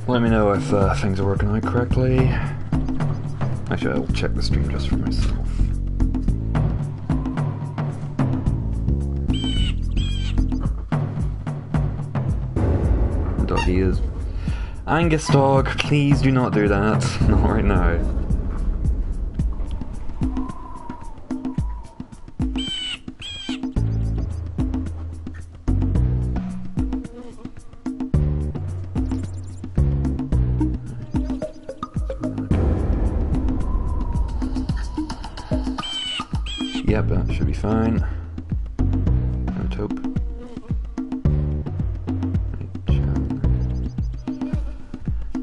Let me know if things are working out correctly. Actually, I'll check the stream just for myself. The dog he is. Angus dog, please do not do that. Not right now. Yep, that should be fine. Let's hope.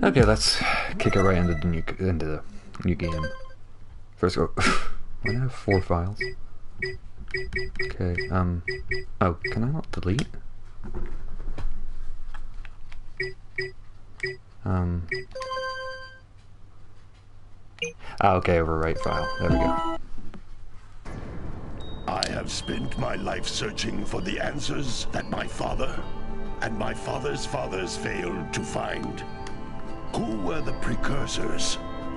Okay, let's kick it right into the new game. First go. Why do I have 4 files? Okay. Oh, can I not delete? Okay, overwrite file. There we go. I have spent my life searching for the answers that my father and my father's fathers failed to find. Who were the precursors?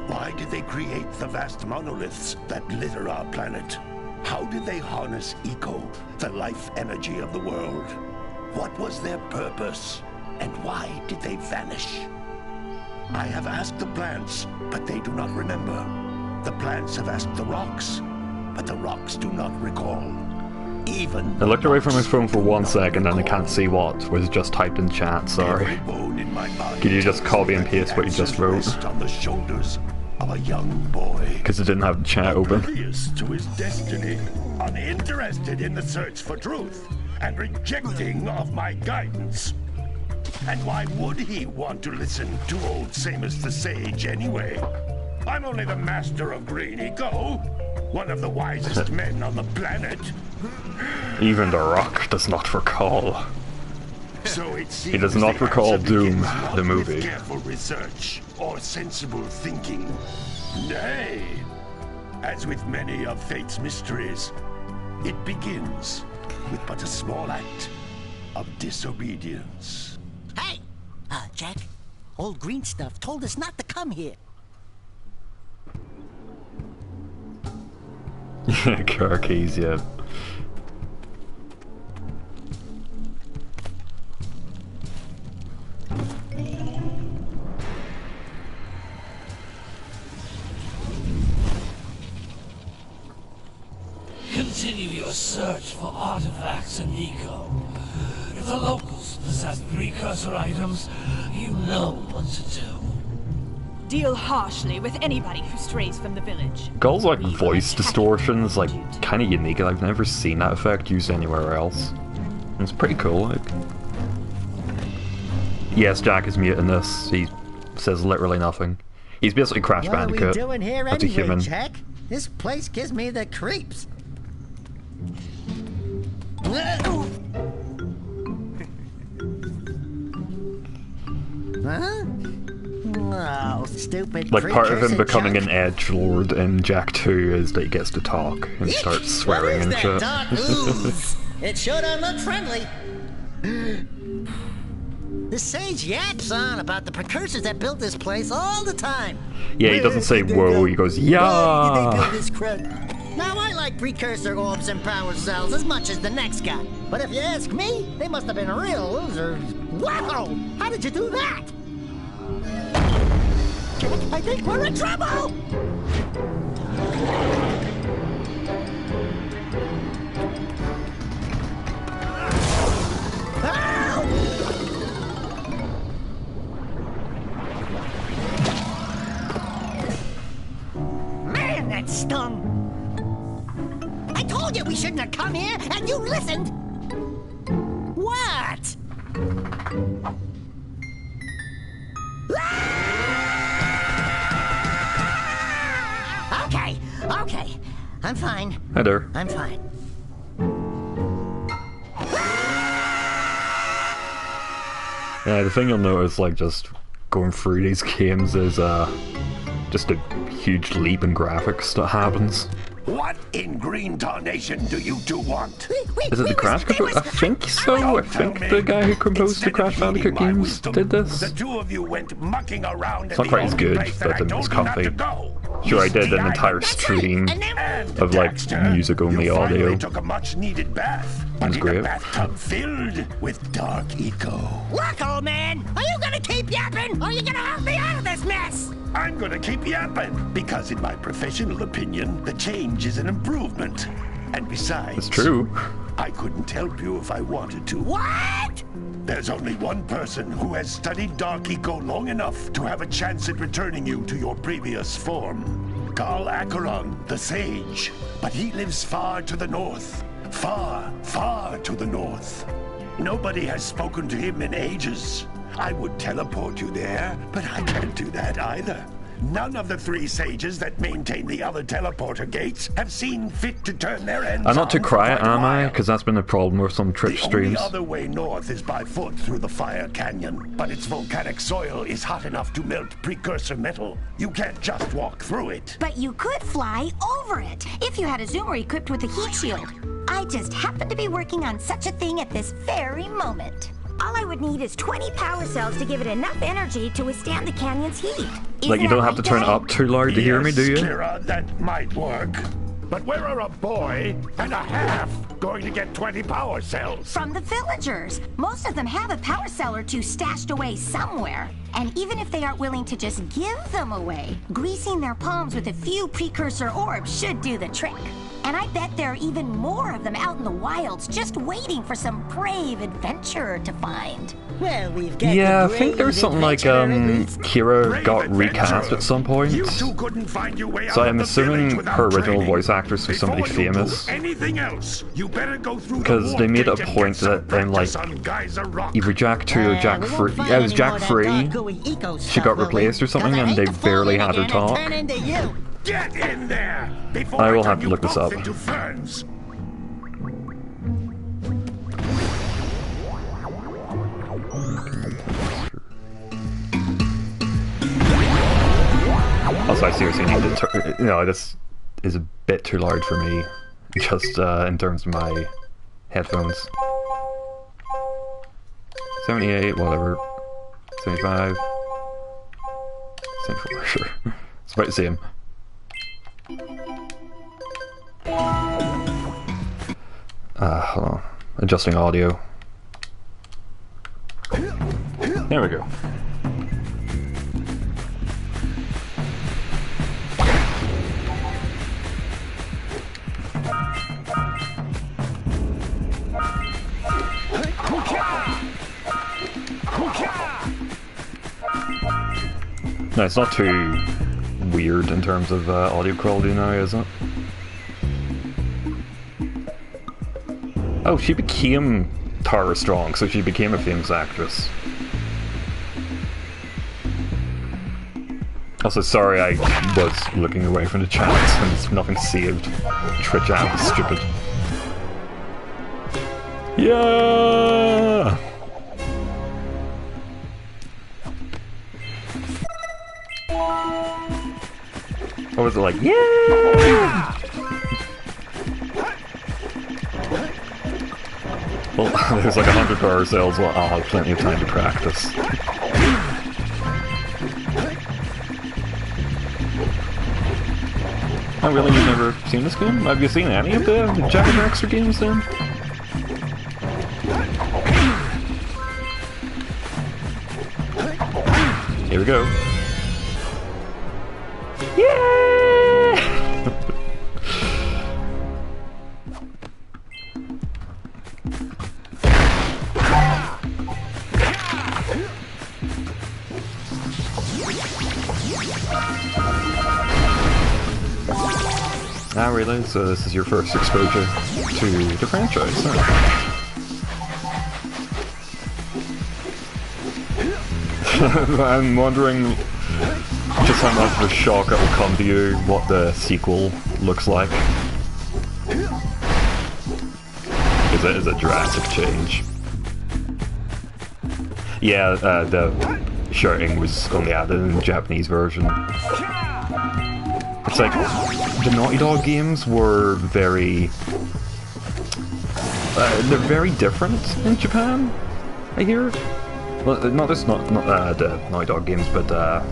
Why did they create the vast monoliths that litter our planet? How did they harness eco, the life energy of the world? What was their purpose? And why did they vanish? I have asked the plants, but they do not remember. The plants have asked the rocks, but the rocks do not recall. Even I looked away from his phone for 1 second and I can't see what was just typed in chat, sorry. Could you just copy and paste what you just wrote? On the shoulders of a young boy. Because it didn't have the chat open. Oblivious to his destiny, uninterested in the search for truth, and rejecting of my guidance. And why would he want to listen to old Samus the Sage anyway? I'm only the master of green eco, one of the wisest men on the planet. Even the Rock does not recall. So it seems He does not recall Doom, the movie. With careful research or sensible thinking. Nay, as with many of fate's mysteries, it begins with but a small act of disobedience. Hey! Jack, old green stuff told us not to come here. Car keys, yeah. Continue your search for artifacts and eco. If the locals possess precursor items, you know what to do. Deal harshly with anybody who strays from the village. Gull's like voice distortion is like kind of unique. I've never seen that effect used anywhere else. It's pretty cool. Like, yes, Jack is mute in this. He says literally nothing. He's basically Crash Bandicoot. What are we doing here as a anyway, human. Jack? This place gives me the creeps. Huh? Oh, stupid. Like part of him precursor becoming junk. an edgelord in Jak 2 is that he gets to talk and starts swearing and shit. Dark ooze? It sure don't look friendly. The sage yaps on about the precursors that built this place all the time. Yeah, he doesn't say whoa, he goes Why did they yeah. build this crud? Now I like precursor orbs and power cells as much as the next guy. But if you ask me, they must have been real losers. Wow! How did you do that? I think we're in trouble! Man, that stung! I told you we shouldn't have come here, and you listened! What? Okay. I'm fine. Hi there. I'm fine. Yeah, the thing you'll notice, like, just going through these games is, just a huge leap in graphics that happens. What in green tarnation do you two want? Is it the Crash composer? I think so. I think the guy who composed the Crash Bandicoot games did this. The two of you went mucking around. It's not quite as good, but the most comfy. Sure, I did an entire stream of like music-only audio. Took a much-needed bath. That's great. A bathtub filled with dark eco. Look, old man, are you gonna keep yapping, or are you gonna help me out of this mess? I'm gonna keep yapping, because in my professional opinion, the change is an improvement. And besides... It's true. I couldn't help you if I wanted to. What? There's only one person who has studied Dark Eco long enough to have a chance at returning you to your previous form. Carl Acheron, the Sage. But he lives far to the north. Far, far to the north. Nobody has spoken to him in ages. I would teleport you there, but I can't do that either. None of the three sages that maintain the other teleporter gates have seen fit to turn their ends. I'm not too quiet, am I? While. Because that's been a problem with some Twitch streams. The only other way north is by foot through the Fire Canyon, but its volcanic soil is hot enough to melt precursor metal. You can't just walk through it. But you could fly over it if you had a zoomer equipped with a heat shield. I just happen to be working on such a thing at this very moment. All I would need is 20 power cells to give it enough energy to withstand the canyon's heat. Like, you don't have to turn it up too loud to hear me, do you? Kira, that might work. But where are a boy and a half going to get 20 power cells? From the villagers. Most of them have a power cell or two stashed away somewhere. And even if they aren't willing to just give them away, greasing their palms with a few precursor orbs should do the trick. And I bet there are even more of them out in the wilds just waiting for some brave adventurer to find. Well, we've got Yeah, I the think there's something like Kira got recast at some point. You two couldn't find your way So out I'm of the assuming village her without original training. voice actress was somebody Before you famous. do anything else, you better go through the Because they warp made a gate and point get some that in like practice on Geyser Rock. either Jack 2 or Jack 3. Yeah, it was Jack 3. She got replaced or something and they barely had her talk. Get in there before I will turn have to you look this both up. into ferns. Also, I seriously need to turn. No, this is a bit too loud for me, just in terms of my headphones. 78, whatever. 75. 74, sure. It's about the same. Hold on. Adjusting audio. There we go. No, it's not too weird in terms of audio quality now, is it? Oh, she became Tara Strong, so she became a famous actress. Also, sorry I was looking away from the chat and it's nothing saved. Twitch app is stupid. Yeah! What was it like? Yeah! Well, there's like 100 power cells, well, I'll have plenty of time to practice. Oh really, you've never seen this game? Have you seen any of the JAK and Daxter games then? Here we go. Yeah! Ah, really? So this is your first exposure to the franchise, huh? I'm wondering just how much of a shock it will come to you what the sequel looks like. Is a drastic change. Yeah, the shouting was only added in the Japanese version. It's like, the Naughty Dog games were very... they're very different in Japan, I hear. Well, not just the Naughty Dog games, but the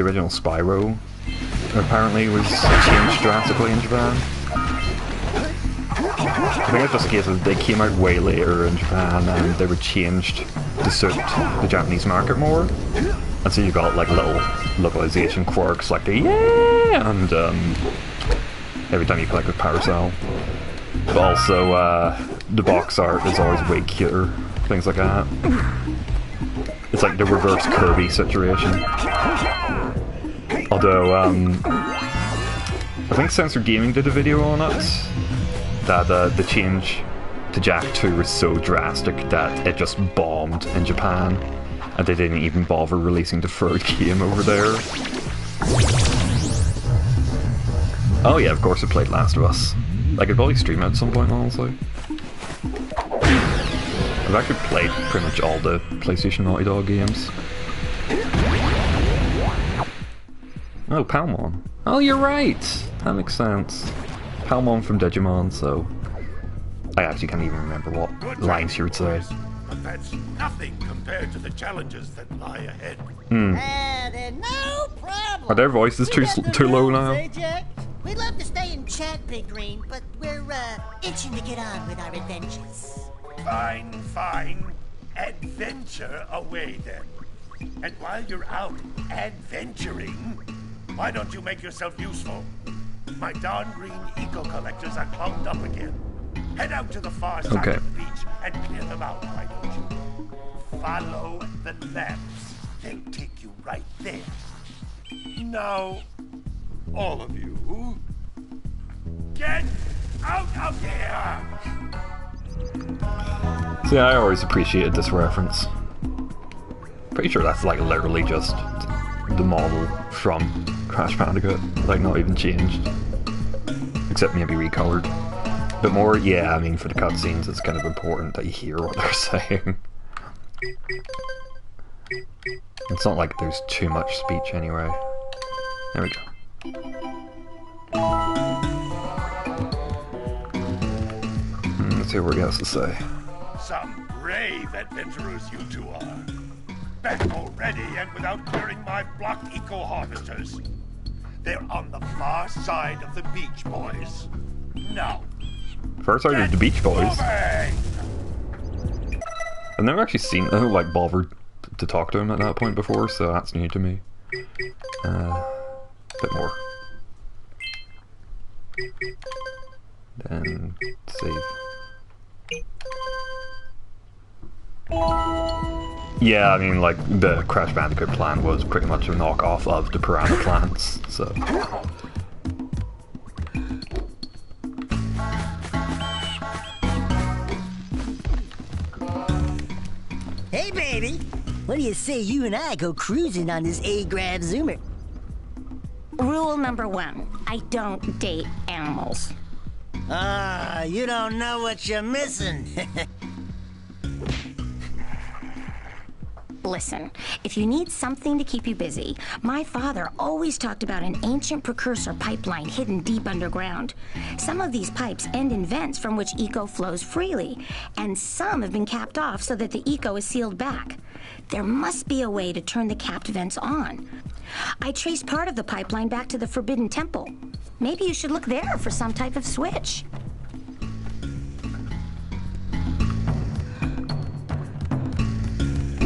original Spyro apparently was changed drastically in Japan. I think it's just a case of they came out way later in Japan and they were changed to suit the Japanese market more. And so you got like little localization quirks like the yeah and every time you collect a power cell. But also the box art is always way cuter, things like that. It's like the reverse Kirby situation. Although I think Censored Gaming did a video on it, that the change to Jak 2 was so drastic that it just bombed in Japan, and they didn't even bother releasing the third game over there. Oh yeah, of course I played Last of Us. I could probably stream it at some point, honestly. I've actually played pretty much all the PlayStation Naughty Dog games. Oh, Palmon. Oh, you're right! That makes sense. Palmon from Digimon, so... I actually can't even remember what lines she would say. But that's nothing compared to the challenges that lie ahead. Then no problem. Are their voices too low now? We'd love to stay and chat, Big Green, but we're itching to get on with our adventures. Fine, fine. Adventure away then. And while you're out adventuring, why don't you make yourself useful? My darn green eco-collectors are clogged up again. Head out to the far side of the beach and clear them out, why don't you? Follow the lamps. They'll take you right there. Now, all of you, get out of here! See, I always appreciated this reference. Pretty sure that's like literally just the model from Crash Bandicoot, like not even changed. Except maybe recolored. But more, yeah, I mean for the cutscenes it's kind of important that you hear what they're saying. It's not like there's too much speech anyway. There we go. Let's hear what he has to say. Some brave adventurers you two are. Back already and without clearing my block eco-harvesters. They're on the far side of the beach, boys. Now, Far side of the Beach Boys. moving! I've never actually seen like bothered to talk to him at that point before, so that's new to me. Bit more. Then save. Yeah, I mean, like the Crash Bandicoot plan was pretty much a knockoff of the Piranha plants, so. Hey, baby. What do you say you and I go cruising on this A-Grab Zoomer? Rule number 1, I don't date animals. Ah, you don't know what you're missing. Listen, if you need something to keep you busy, my father always talked about an ancient precursor pipeline hidden deep underground. Some of these pipes end in vents from which eco flows freely, and some have been capped off so that the eco is sealed back. There must be a way to turn the capped vents on. I traced part of the pipeline back to the Forbidden Temple. Maybe you should look there for some type of switch.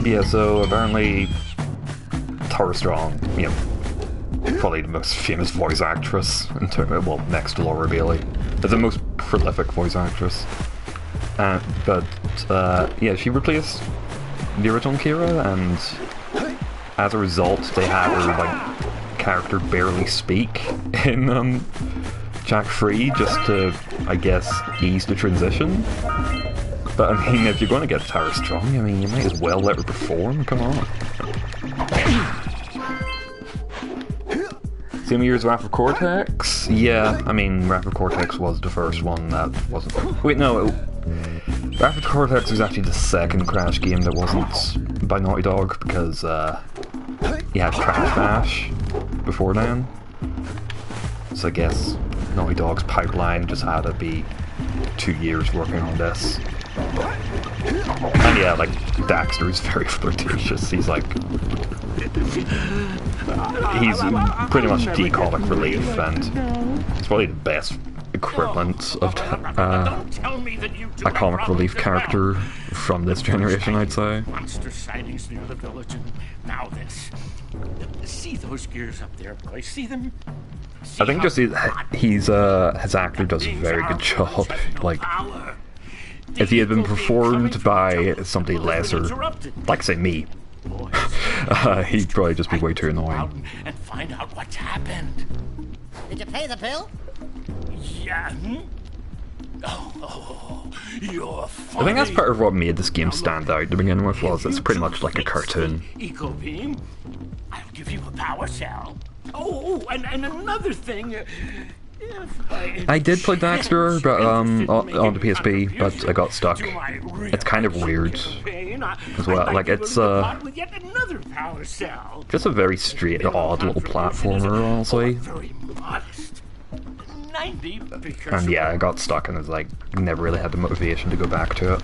Yeah, so apparently Tara Strong, you know, probably the most famous voice actress in terms of, well, next to Laura Bailey, is the most prolific voice actress. But yeah, she replaced the original Kira, and as a result, they had her like character barely speak in Jak 3 just to, I guess, ease the transition. But I mean, if you're going to get Tara Strong, I mean, you might as well let her perform, come on. Same year as Wrath of Cortex? Yeah, I mean, Wrath of Cortex was the first one that wasn't... Wait, no, Wrath of Cortex was actually the second Crash game that wasn't by Naughty Dog, because you had Crash Bash before then. So I guess Naughty Dog's pipeline just had to be 2 years working on this. And yeah, like, Daxter's very flirtatious. He's like... He's pretty much the comic relief, and it's probably the best equivalent of a comic relief character from this generation, I'd say. Monster sightings near the village, and now this. See those gears up there, boys? See them? I think just his actor does a very good job. Like, if he had been performed by somebody lesser, like say me, he'd probably just be way too annoying. And find out what's happened. Did you pay the bill? Yeah. Oh, you're funny. I think that's part of what made this game stand out to begin with, was it's pretty much like a cartoon. Eco beam. I'll give you a power cell. Oh, and another thing. I did play Daxter, but on the PSP, but I got stuck. It's kind of weird as well. Like, it's just a very straight, odd little platformer, honestly. Very modest. 90 And yeah, I got stuck and was like, never really had the motivation to go back to it.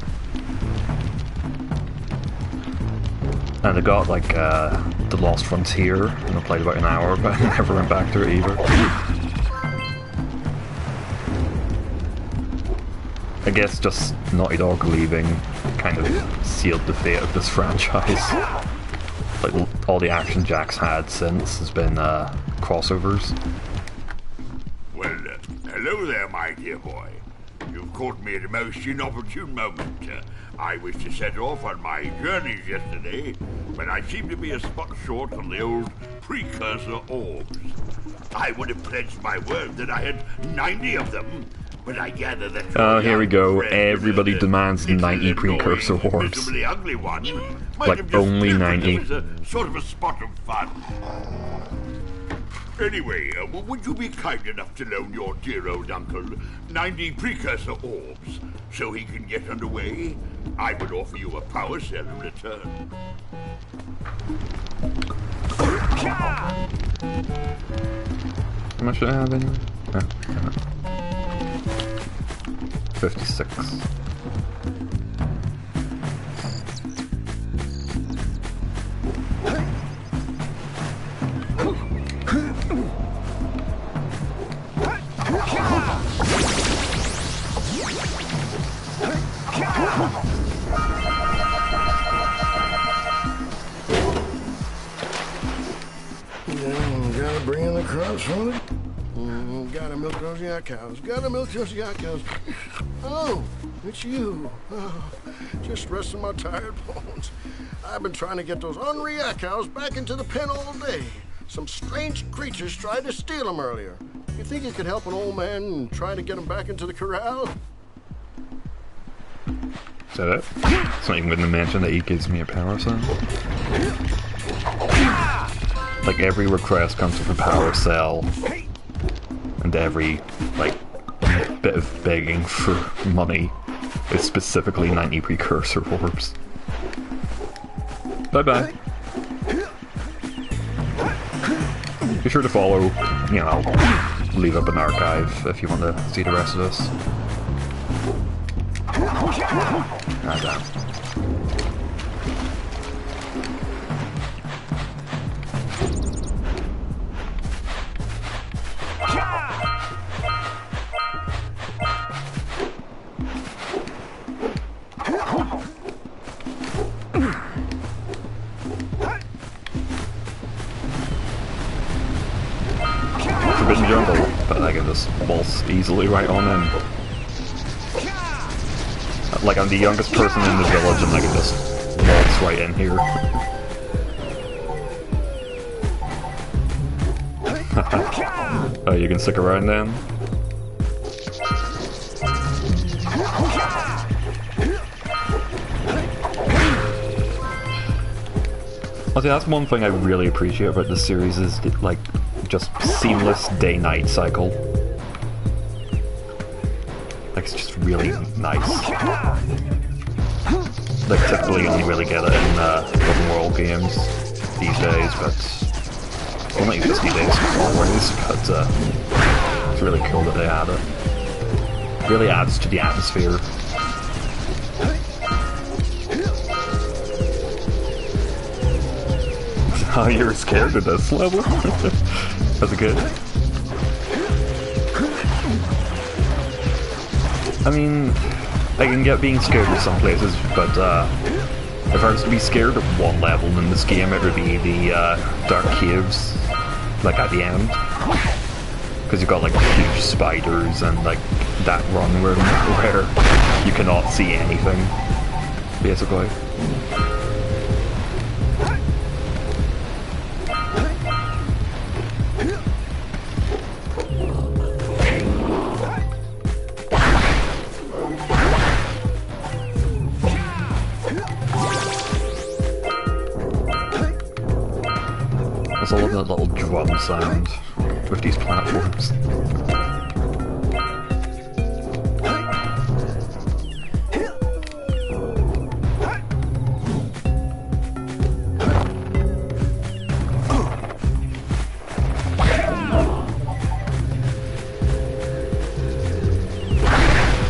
And I got like The Lost Frontier, and I played about an hour, but I never went back to it either. I guess just Naughty Dog leaving kind of sealed the fate of this franchise. Like, all the action Jack's had since has been crossovers. Well, hello there, my dear boy. You've caught me at a most inopportune moment. I was to set off on my journeys yesterday, but I seem to be a spot short on the old precursor orbs. I would have pledged my word that I had 90 of them, but I gather that... Oh, here we go. Everybody demands 90 precursor orbs. Like, only 90. Sort of a spot of fun. Anyway, would you be kind enough to loan your dear old uncle 90 precursor orbs so he can get underway? I would offer you a power cell in return. How much do I have anyway? 56. Gotta bring in the crops from it. Gotta milk those yak cows. Gotta milk those yak cows. Oh, it's you. Oh, just resting my tired bones. I've been trying to get those ornery yak cows back into the pen all day. Some strange creatures tried to steal them earlier. You think you could help an old man and try to get them back into the corral? Is that it? It's not even going to mention that he gives me a power cell. Like, every request comes with a power cell, and every, like, bit of begging for money is specifically 90 precursor orbs. Bye-bye. Be sure to follow, you know, I'll leave up an archive if you want to see the rest of this. Ah, damn. Forbidden jungle, but I can just waltz easily right on in. Like, I'm the youngest person in the village and I can just waltz right in here. Oh, you can stick around then? Well, see, that's one thing I really appreciate about this series is, like, just seamless day-night cycle. Like, it's just really nice. Like, typically you only really get it in open world games these days, but... Well, not just these days, always, but It's really cool that they add it. Really adds to the atmosphere. Oh, you were scared of this level? As a kid? I mean, I can get being scared of some places, but if I was to be scared of one level in this game, it would be the dark caves, like at the end. Because you've got like huge spiders and like that run where you cannot see anything, basically. I love that little drum sound with these platforms.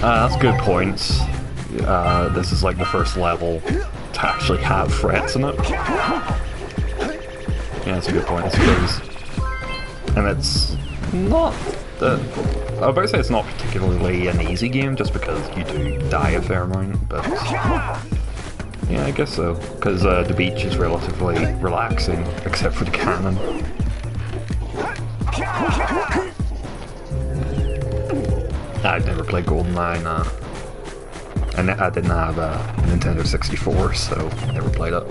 That's good points. This is like the first level to actually have frets in it. Yeah, that's a good point, I suppose. And it's not... I was about to say it's not particularly an easy game, just because you do die a fair amount, but... yeah, I guess so. Because the beach is relatively relaxing, except for the cannon. I'd never played GoldenEye, nah. And I didn't have a Nintendo 64, so I never played it.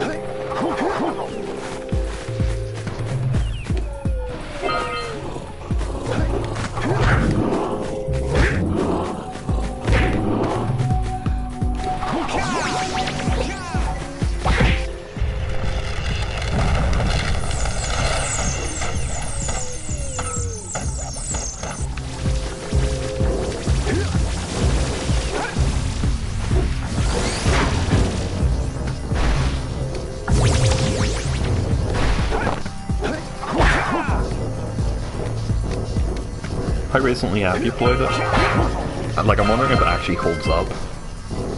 How recently have you played it? Like, I'm wondering if it actually holds up,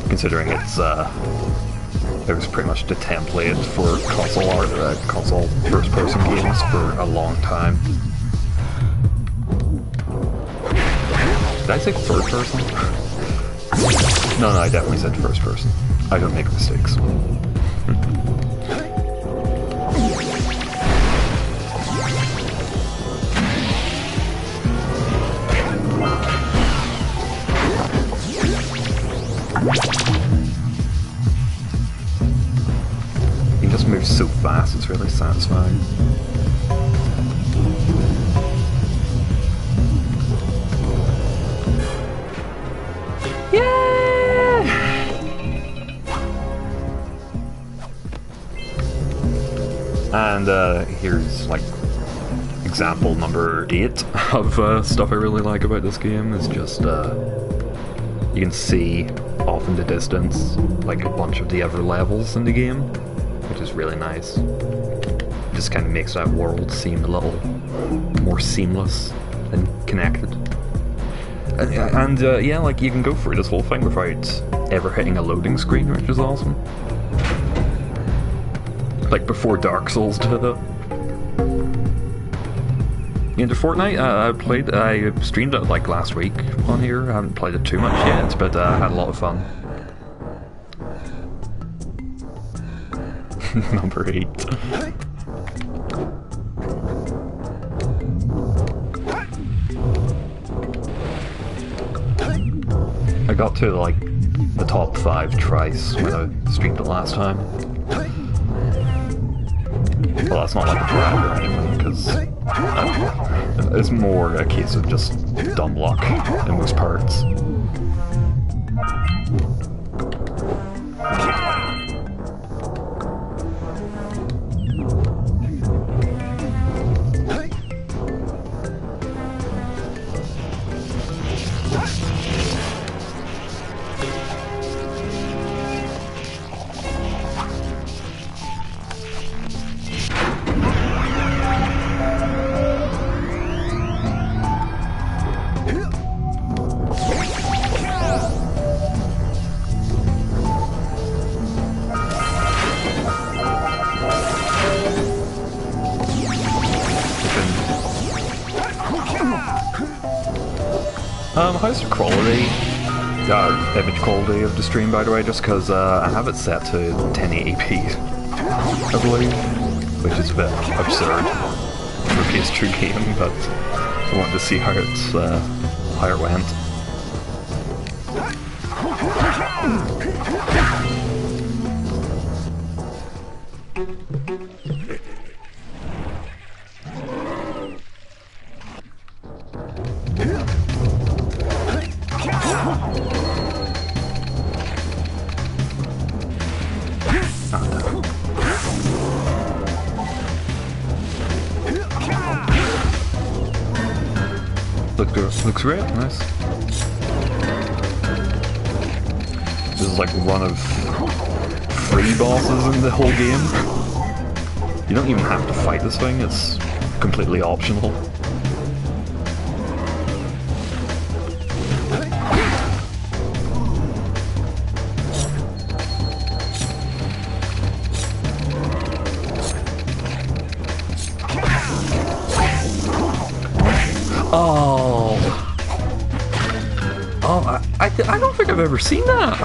considering it's it was pretty much the template for console first-person games for a long time. Did I say third person? No, I definitely said first person. I don't make mistakes. You just move so fast, it's really satisfying. Yeah! And here's like example number 8 of stuff I really like about this game. Is just you can see off in the distance like a bunch of the other levels in the game, which is really nice. Just kind of makes that world seem a little more seamless and connected. And yeah, like you can go through this whole thing without ever hitting a loading screen, which is awesome. Like before Dark Souls did it. Into Fortnite, I streamed it like last week on here. I haven't played it too much yet, but I had a lot of fun. Number 8. I got to like the top 5 twice when I streamed it last time. Well, that's not like a brag or anything, because it's more a case of just dumb luck in most parts. How's the quality? Image quality of the stream, by the way, just because I have it set to 1080p, I believe, which is a bit absurd for a PS2 game, but I wanted to see how it went. Looks great, nice. This is like one of 3 bosses in the whole game. You don't even have to fight this thing, it's completely optional. I don't think I've ever seen that!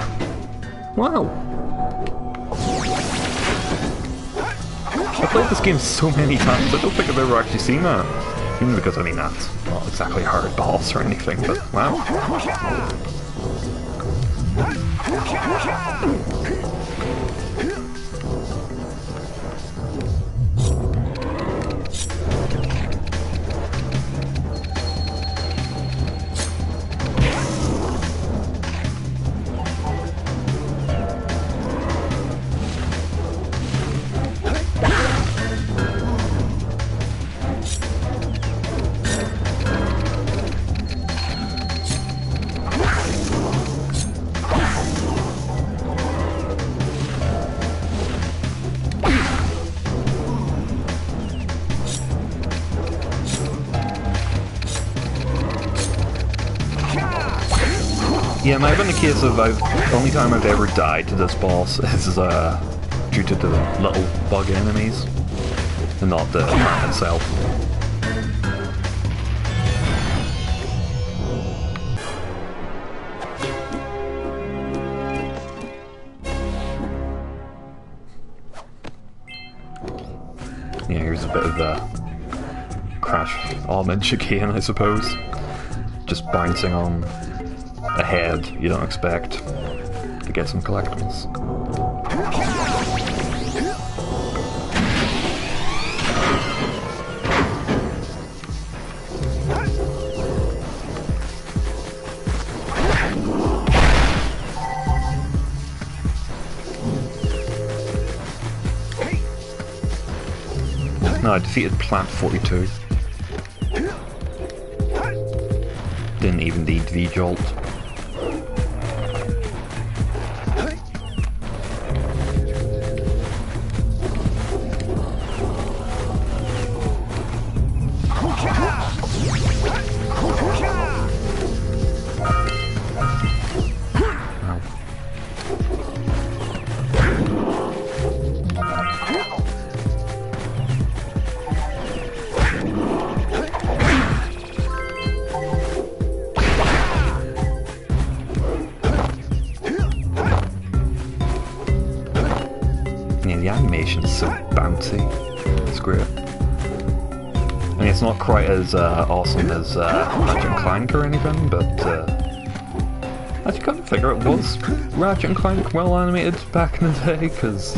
Wow. I played this game so many times, I don't think I've ever actually seen that. Even because, I mean, that's not exactly a hard boss or anything, but wow. Yeah, it might have been a case of the only time I've ever died to this boss is due to the little bug enemies, and not the map itself. Yeah, here's a bit of the crash homage again, I suppose. Just bouncing on a head you don't expect to get some collectibles. No, I defeated Plant 42. Didn't even need V-Jolt. The animation's so bouncy. It's great. I mean, it's not quite as awesome as Ratchet and Clank or anything, but I just couldn't figure it was Ratchet and Clank well animated back in the day, because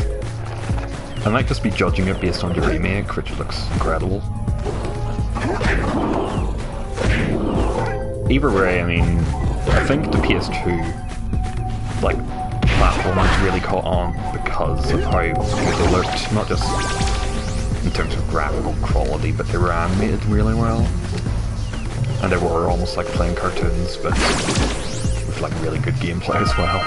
I might just be judging it based on the remake, which looks incredible. Either way, I mean, I think the PS2, like, platformers really caught on because of how good they looked, not just in terms of graphical quality, but they were animated really well. And they were almost like playing cartoons, but with like really good gameplay as well.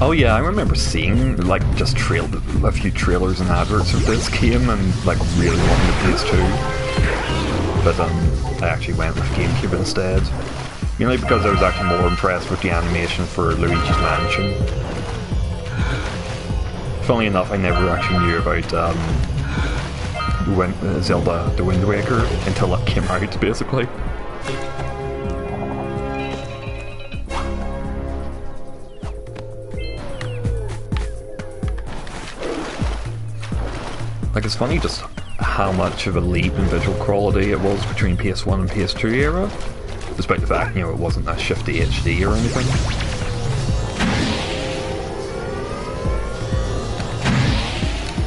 Oh yeah, I remember seeing like just a few trailers and adverts of this game and like really wanting the PS2. But I actually went with GameCube instead. Mainly because I was actually more impressed with the animation for Luigi's Mansion. Funnily enough, I never actually knew about Zelda the Wind Waker until it came out, basically. Like, it's funny just how much of a leap in visual quality it was between PS1 and PS2 era, despite the fact, you know, it wasn't a shifty HD or anything.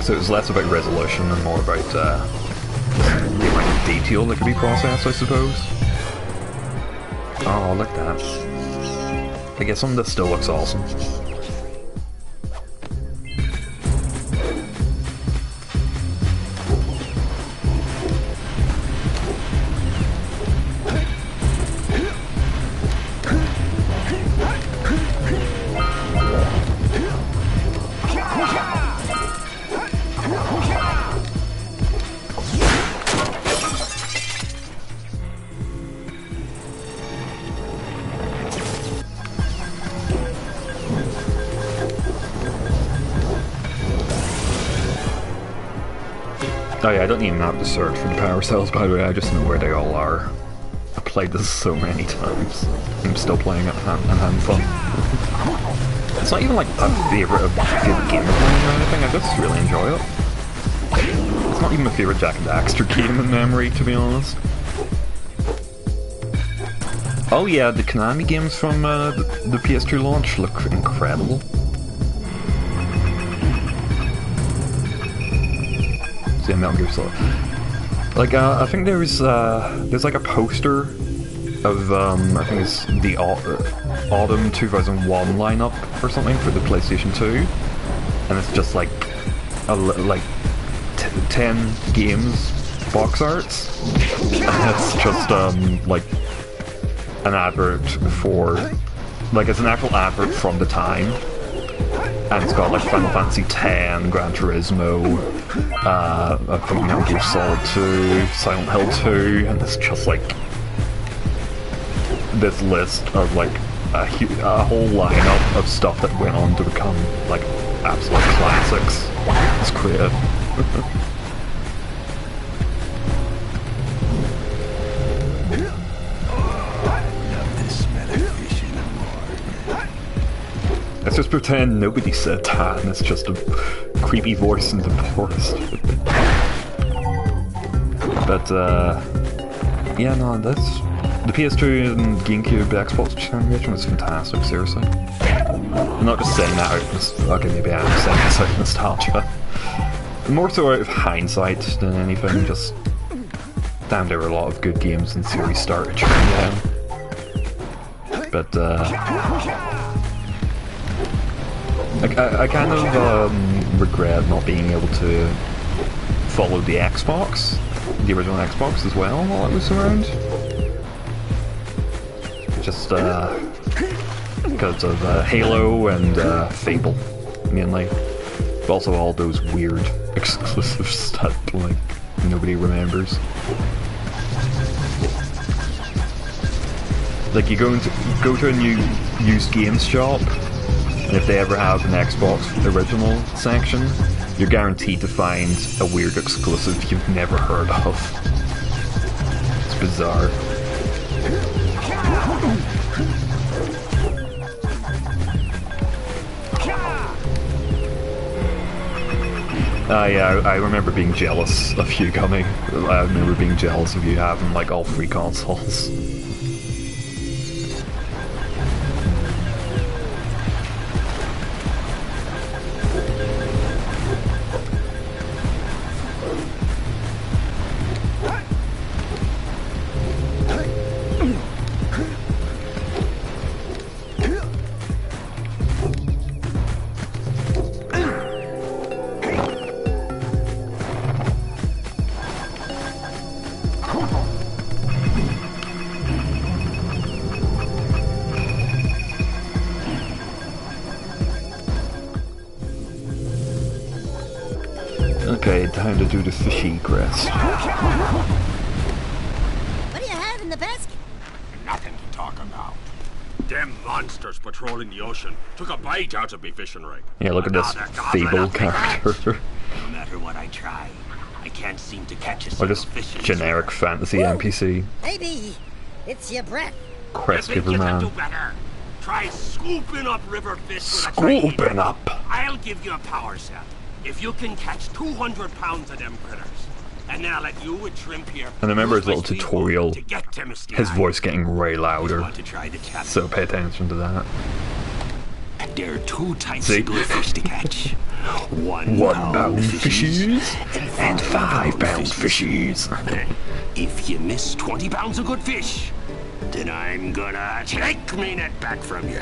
So it was less about resolution and more about the amount of detail that could be processed, I suppose. Oh, look at that. I guess some of this still looks awesome. Oh yeah, I don't even have to search for the power cells, by the way, I just know where they all are. I played this so many times. I'm still playing it and having fun. It's not even like a favourite game of mine or anything, I just really enjoy it. It's not even my favourite Jak and Daxter game in memory, to be honest. Oh yeah, the Konami games from the PS2 launch look incredible. Yeah, Metal Gear Solid. Like, I think there's like a poster of, I think it's the Autumn 2001 lineup or something for the PlayStation 2, and it's just like, like 10 games box arts, and it's just, like, an advert for, like, it's an actual advert from the time. And it's got like Final Fantasy X, Gran Turismo, I think Metal Gear Solid 2, Silent Hill 2, and it's just like this list of like a whole lineup of stuff that went on to become like absolute classics. It's great. Let's just pretend nobody said that, and it's just a creepy voice in the forest. But, yeah, no, that's... The PS2 and GameCube Xbox generation was fantastic, seriously. I'm not just saying that out of... Okay, maybe I am saying this out of nostalgia. More so out of hindsight than anything, just... Damn, there were a lot of good games and series started during then. But, I kind of regret not being able to follow the Xbox, the original Xbox as well while I was around. Just because of Halo and Fable, mainly. But also all those weird exclusives that like nobody remembers. Like you go to a new used games shop. And if they ever have an Xbox original section, you're guaranteed to find a weird exclusive you've never heard of. It's bizarre. Yeah, I remember being jealous of you, Gummy. I remember being jealous of you having like all 3 consoles. Okay, time to do the fishy quest. What do you have in the basket? Nothing to talk about. Them monsters patrolling the ocean took a bite out of me fishing rig. Yeah, look at this feeble character. No matter what I try, I can't seem to catch a Or single just fish. generic fantasy NPC. Maybe it's your breath. Crest You think Paper you can Man. do better? Try scooping up river fish with a train. Scooping up! I'll give you a power cell. If you can catch 200 pounds of them critters. And then I'll let you and Shrimp here. And remember his use my little speedboat tutorial, to get to Misty his Island. voice getting way louder. Want to try the chapter? So pay attention to that. There are 2 types See? of good fish to catch. 1 1-pound fishies and 5-pound fishies. If you miss 20 pounds of good fish, then I'm gonna take me net back from you.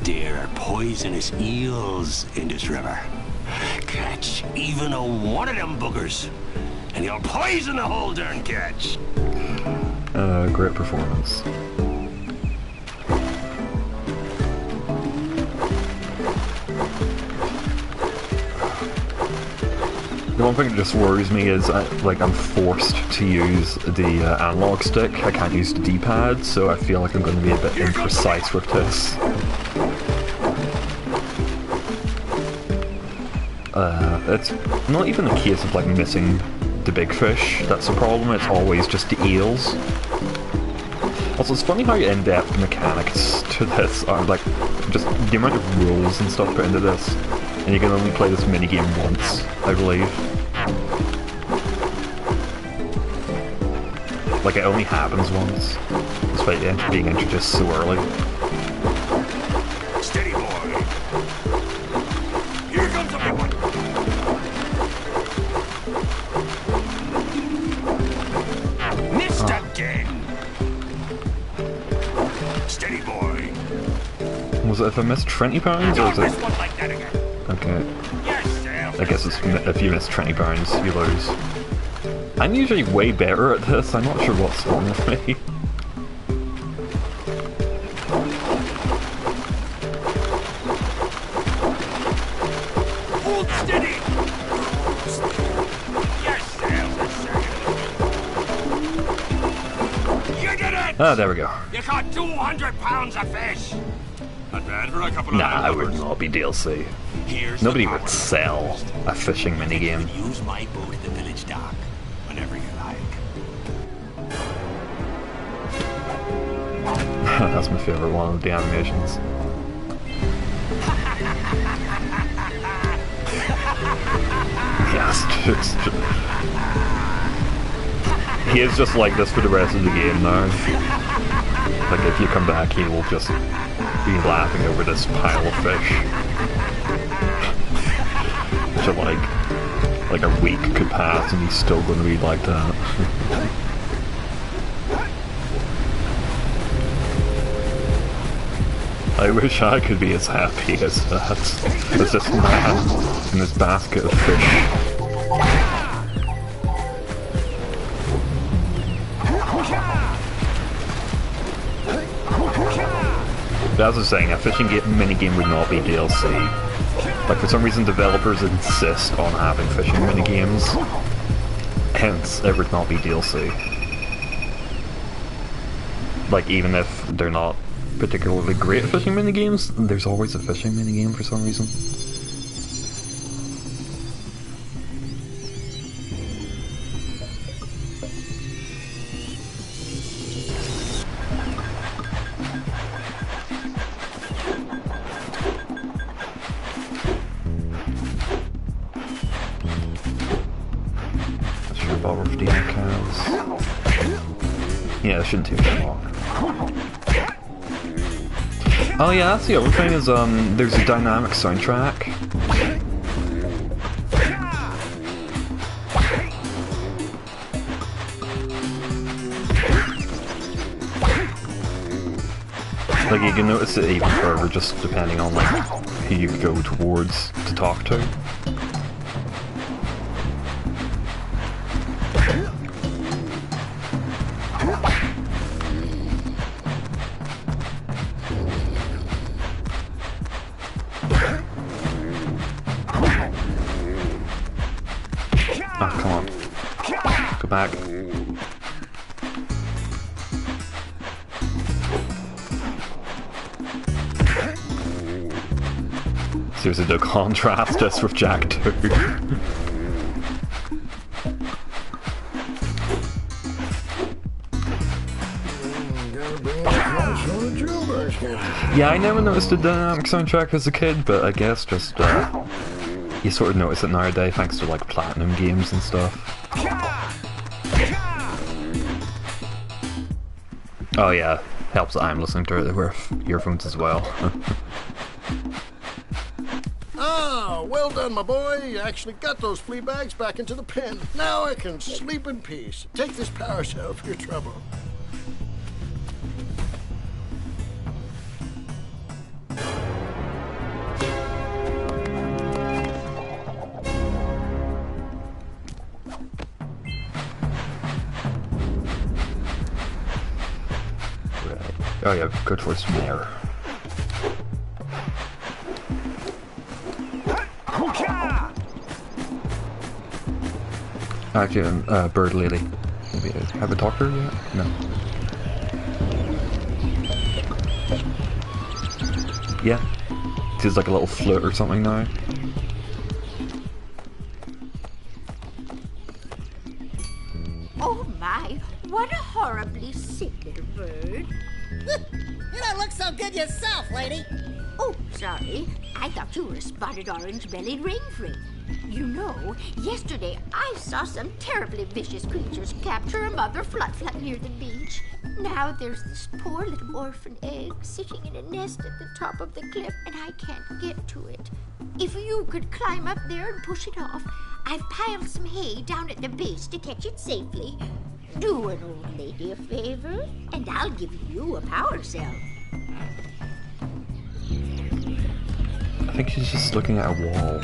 There are poisonous eels in this river. Catch even one of them boogers, and you'll poison the whole darn catch. Great performance. The one thing that just worries me is, I'm forced to use the analog stick. I can't use the D-pad, so I feel like I'm going to be a bit imprecise with this. It's not even a case of, like, missing the big fish. That's the problem. It's always just the eels. Also, it's funny how in-depth mechanics to this are, like, just the amount of rules and stuff put into this. And you can only play this minigame once, I believe. Like, it only happens once, despite it being introduced so early. Steady, boy. Here comes a big one. Missed again. Steady, boy. Was it if I missed 20 pounds, or Don't was miss it... one like that again. Okay. Yes, sir. I guess it's if you miss 20 pounds, you lose. I'm usually way better at this, I'm not sure what's wrong with me. Hold steady. Yes, sir. You did it. Ah, there we go. You caught 200 pounds of fish. Not bad for a couple of Nah, it would hours. not be DLC. Here's Nobody the would power sell a fishing minigame. Use my boat at the village dock whenever you like. That's my favorite one of the animations. Yes, he is just like this for the rest of the game now. Like, if you come back, he will just be laughing over this pile of fish. Which are like a week could pass and he's still going to be like that. I wish I could be as happy as that. As this man in his basket of fish. But as I was saying, a fishing minigame would not be DLC. Like, for some reason developers insist on having fishing minigames. Hence, it would not be DLC. Like, even if they're not particularly great fishing minigames, there's always a fishing minigame for some reason. Shrimp over 50 cows. Yeah, it shouldn't take that long. Oh yeah, that's the other thing is, there's a dynamic soundtrack. Like, you can notice it even further just depending on, like, who you go towards to talk to. Oh, come on. Go back. Seriously, the contrast just with Jak 2. Yeah, I never noticed the dynamic soundtrack as a kid, but I guess just you sort of notice it nowadays thanks to like platinum games and stuff. Oh yeah, helps that I'm listening to it with earphones as well. Ah, well done, my boy. You actually got those flea bags back into the pen. Now I can sleep in peace. Take this power cell for your trouble. Oh yeah, go towards Mare. Actually, Bird Lily. Maybe have I talked to her yet? No. Yeah. She's like a little flute or something now. Oh my, what a horribly sick little bird. You don't look so good yourself, lady. Oh, sorry. I thought you were a spotted orange-bellied rainfree. You know, yesterday I saw some terribly vicious creatures capture a mother flut-flut near the beach. Now there's this poor little orphan egg sitting in a nest at the top of the cliff, and I can't get to it. If you could climb up there and push it off, I've piled some hay down at the base to catch it safely. Do an old lady a favor, and I'll give you a power cell. I think she's just looking at a wall.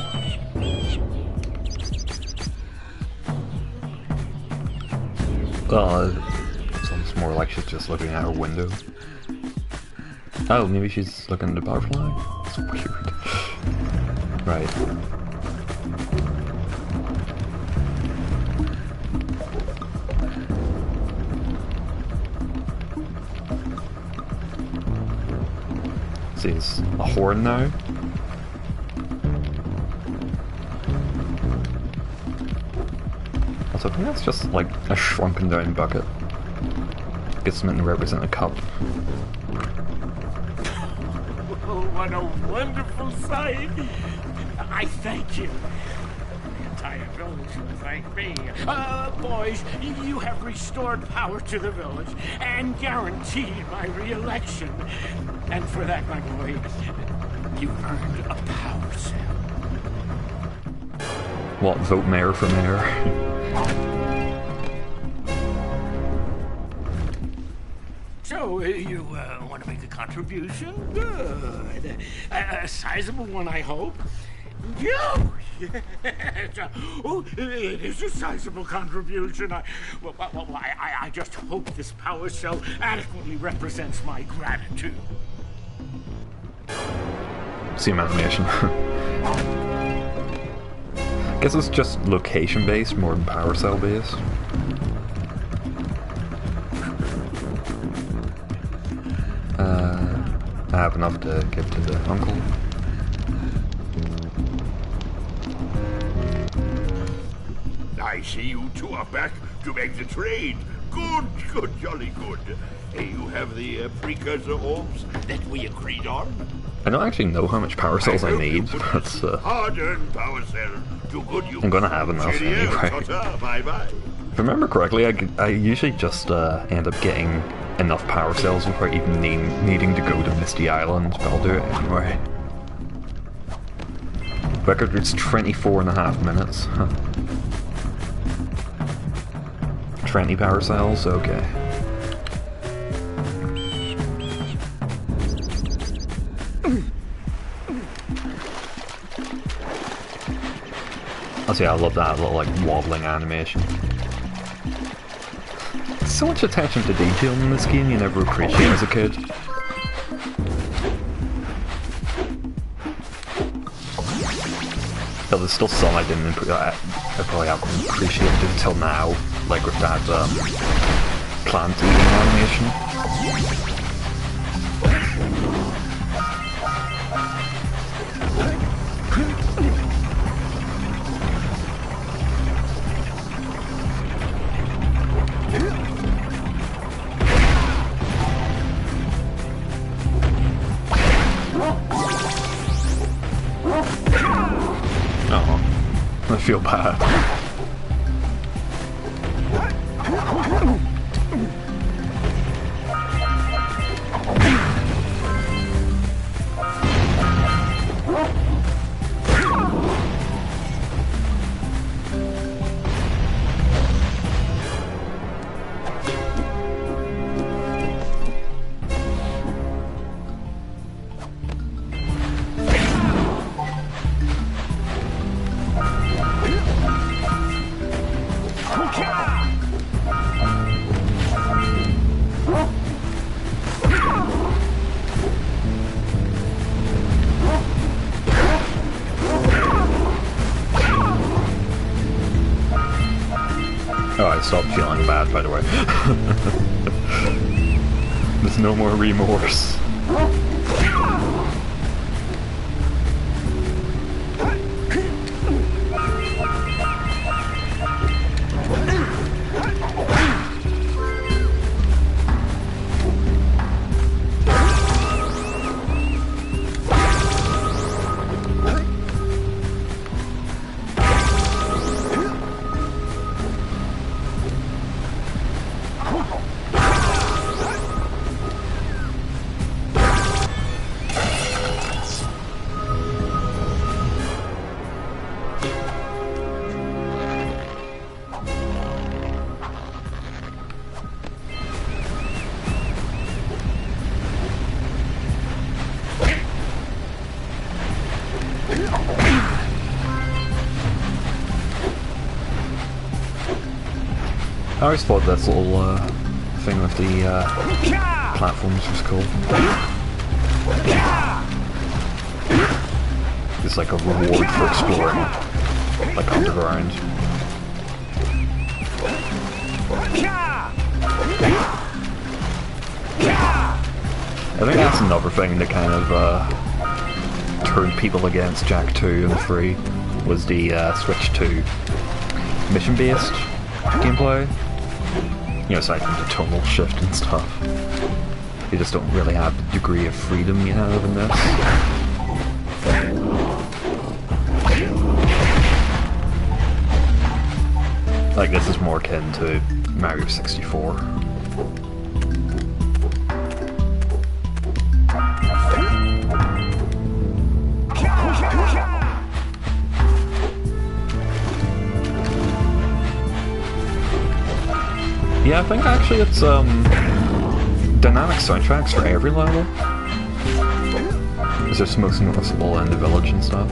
Sounds more like she's just looking at her window. Oh, maybe she's looking at the butterfly? It's weird. Right. See, it's a horn now. Also, I think that's just like a shrunken down bucket. Gets meant to represent a cup. Oh, what a wonderful sight! I thank you. The entire village will thank me. Boys, you have restored power to the village and guaranteed my re-election. And for that, my boy, you earned a power cell. What, vote mayor for mayor? So, you want to make a contribution? Good. A sizable one, I hope. You! Yes. Oh, it is a sizable contribution. I just hope this power cell adequately represents my gratitude. Same animation. Guess it's just location based more than power cell based. I have enough to give to the uncle. I see you two are back to make the trade. Good, jolly good. You have the precursor orbs that we agreed on? I don't actually know how much power cells I need, but hard-earned power cell. Do good you. I'm gonna have enough anyway. Bye-bye. If I remember correctly, I usually just end up getting enough power cells without even needing to go to Misty Island, but I'll do it anyway. Record it's 24.5 minutes. Huh. 20 power cells? Okay. Oh, yeah, I love that little like wobbling animation. So much attention to detail in this game you never appreciate as a kid. Though there's still some I didn't I probably haven't appreciated until now, like with that plant eating animation. feel bad. Oh, I stopped feeling bad, by the way. There's no more remorse. I always thought this little thing with the platforms was cool. It's like a reward for exploring, like underground. I think that's another thing that kind of turned people against Jak 2 and 3 was the switch to mission-based gameplay. You know, aside from the tonal shift and stuff. You just don't really have the degree of freedom you have in this. Like, this is more akin to Mario 64. Yeah, I think actually it's dynamic soundtracks for every level. It's just most noticeable in the village and stuff.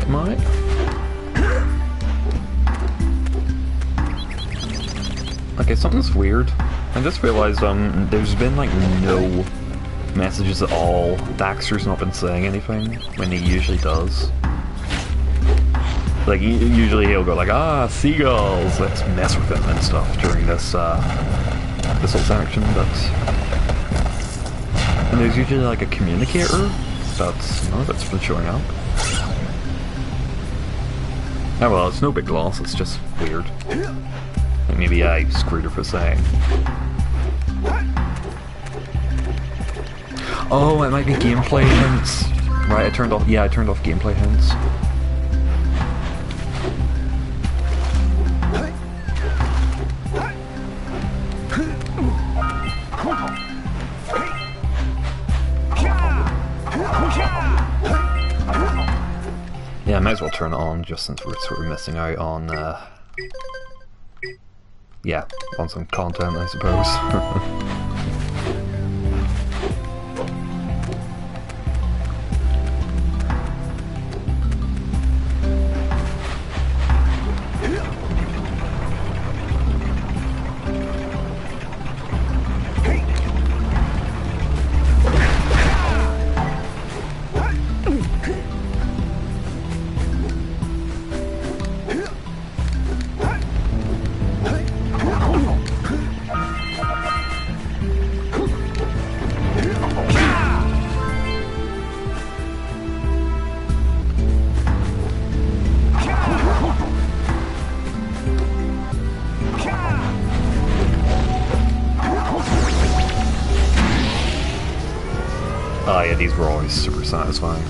Might. Okay, something's weird. I just realized there's been like no messages at all. Daxter's not been saying anything when he usually does. Like usually he'll go like, ah, seagulls, let's mess with him and stuff during this this whole section, but and there's usually like a communicator that's none of it's been showing up. Oh well, it's no big loss, it's just weird. Like maybe I screwed her for saying. Oh, it might be gameplay hints. Right, I turned off gameplay hints. Yeah, I might as well turn it on just since we're sort of missing out on yeah, on some content, I suppose. Oh yeah, these were always super satisfying.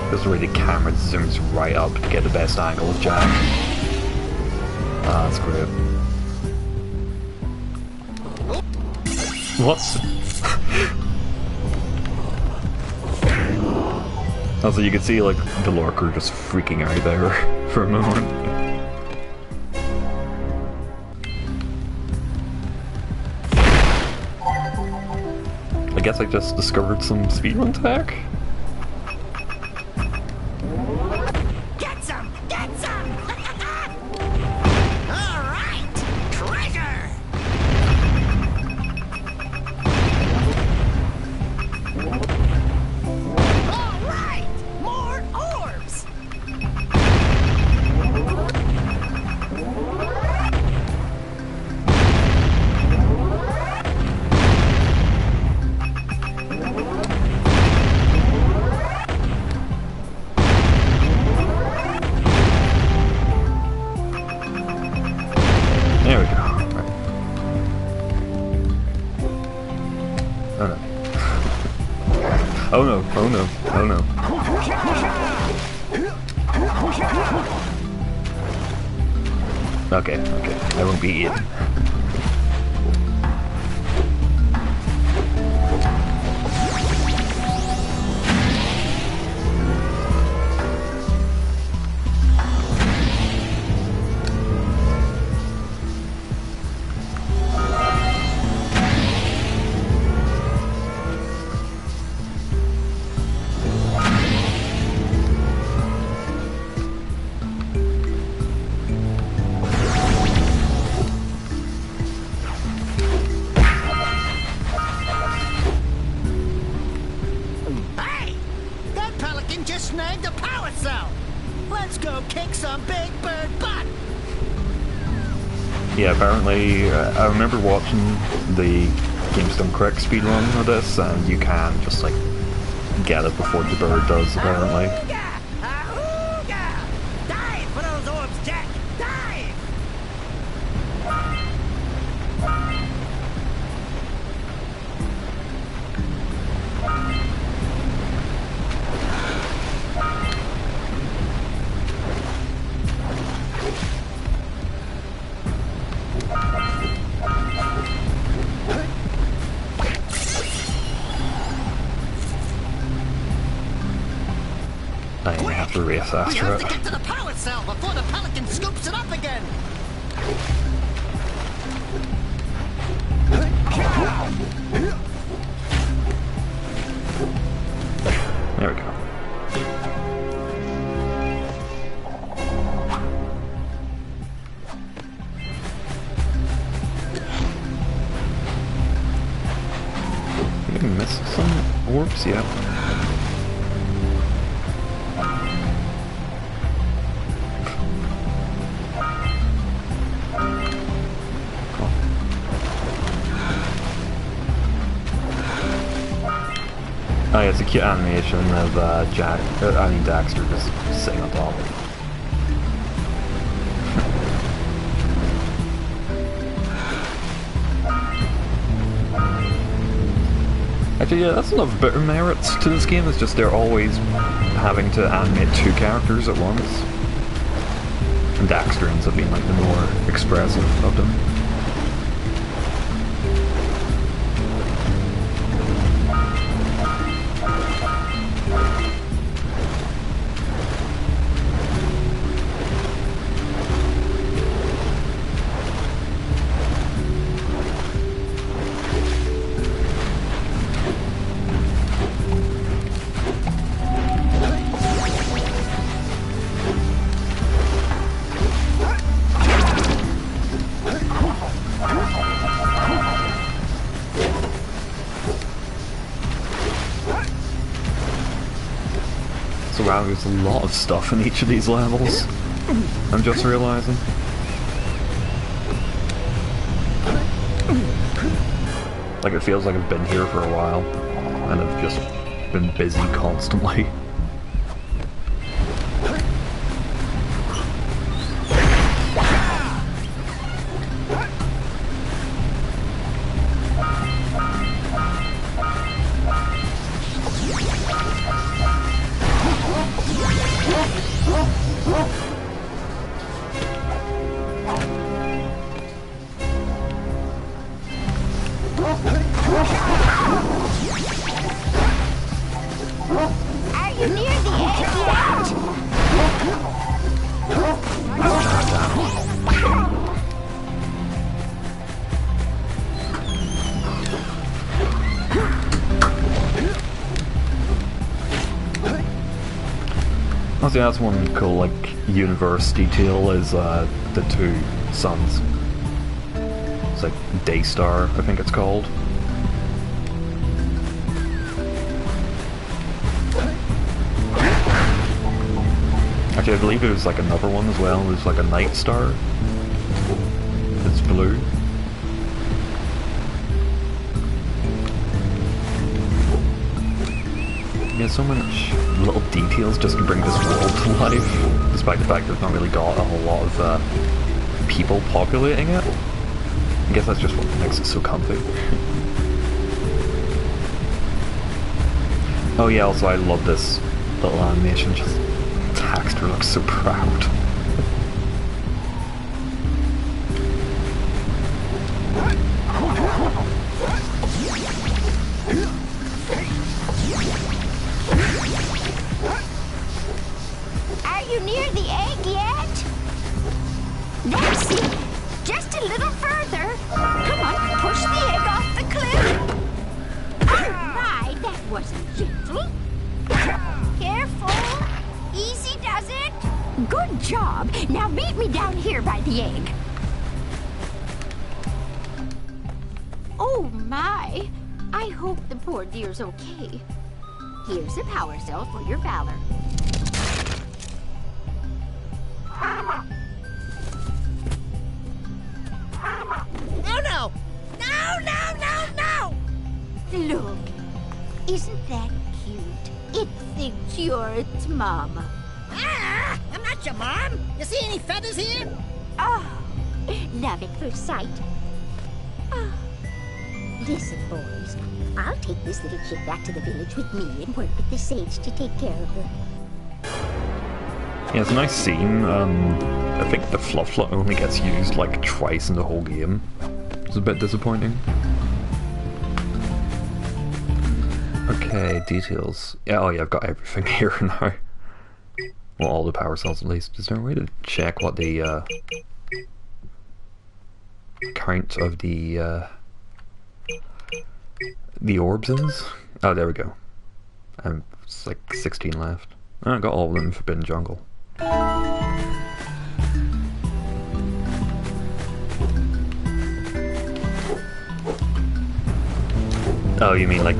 This is where the camera zooms right up to get the best angle of Jak. Ah, that's great. What? Also, you could see like the lurker just freaking out there for a moment. I guess I just discovered some speedrun tech. Get some! Get some! All right! Treasure! All right! More orbs! There we go. Right. Oh no. Oh no, oh no, oh no. Okay, okay, I won't be eaten. Hey! That pelican just snagged a power cell! Let's go kick some big bird butt! Yeah, apparently, I remember watching the Gamestone Crick speedrun of this, and you can just like get it before the bird does, apparently. Ahooga! Ahooga! Dive for those orbs, Jak! Dive! I have to race We after have to it. get to the power cell before the pelican scoops it up again! There we go. I think I missed some orbs, yeah. Oh yeah, it's a cute animation of Daxter just sitting on top. Actually, yeah, that's another bit of merit to this game, it's just they're always having to animate two characters at once. And Daxter ends up being like the more expressive of them. So wow, there's a lot of stuff in each of these levels. I'm just realizing. Like it feels like I've been here for a while, and I've just been busy constantly. near the edge yet? I think that's one cool, like, universe detail is the two suns. It's like Daystar, I think it's called. Actually, I believe it was like another one as well. There's like a Night Star. It's blue. Yeah, so much little details just to bring this world to life, despite the fact that it's not really got a whole lot of people populating it. I guess that's just what makes it so comfy. Oh yeah, also I love this little animation, just Daxter looks so proud. Are you near the egg yet? That's it. Just a little further. Come on, push the egg off the cliff. Right, that wasn't gentle. Careful. Easy does it. Good job. Now meet me down here by the egg. Oh my. I hope the poor dear's okay. Here's a power cell for your valor. Oh no! No, no, no, no! Look, isn't that cute? It thinks you're its mama. Ah! I'm not your mom! You see any feathers here? Oh, love at first sight. Oh. Listen, boys. I'll take this little chick back to the village with me and work with the sage to take care of her. Yeah, it's a nice scene. I think the Flufflet only gets used like twice in the whole game. It's a bit disappointing. Okay, details. Yeah, oh yeah, I've got everything here now. Well, all the power cells at least. Is there a way to check what the count of the orbs is? Oh, there we go. It's like 16 left. I got all of them in Forbidden Jungle. Oh, you mean like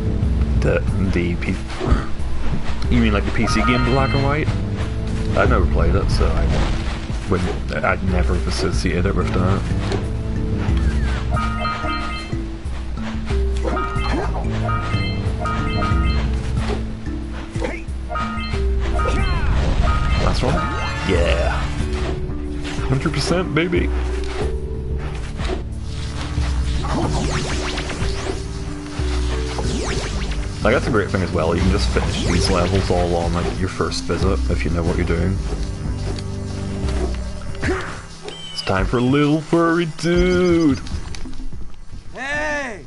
you mean like the PC game Black and White? I've never played it, so I'd never have associated it with that. Last one? Yeah. 100% baby. Like, that's a great thing as well, you can just finish these levels all on like your first visit if you know what you're doing. It's time for a little furry dude! Hey!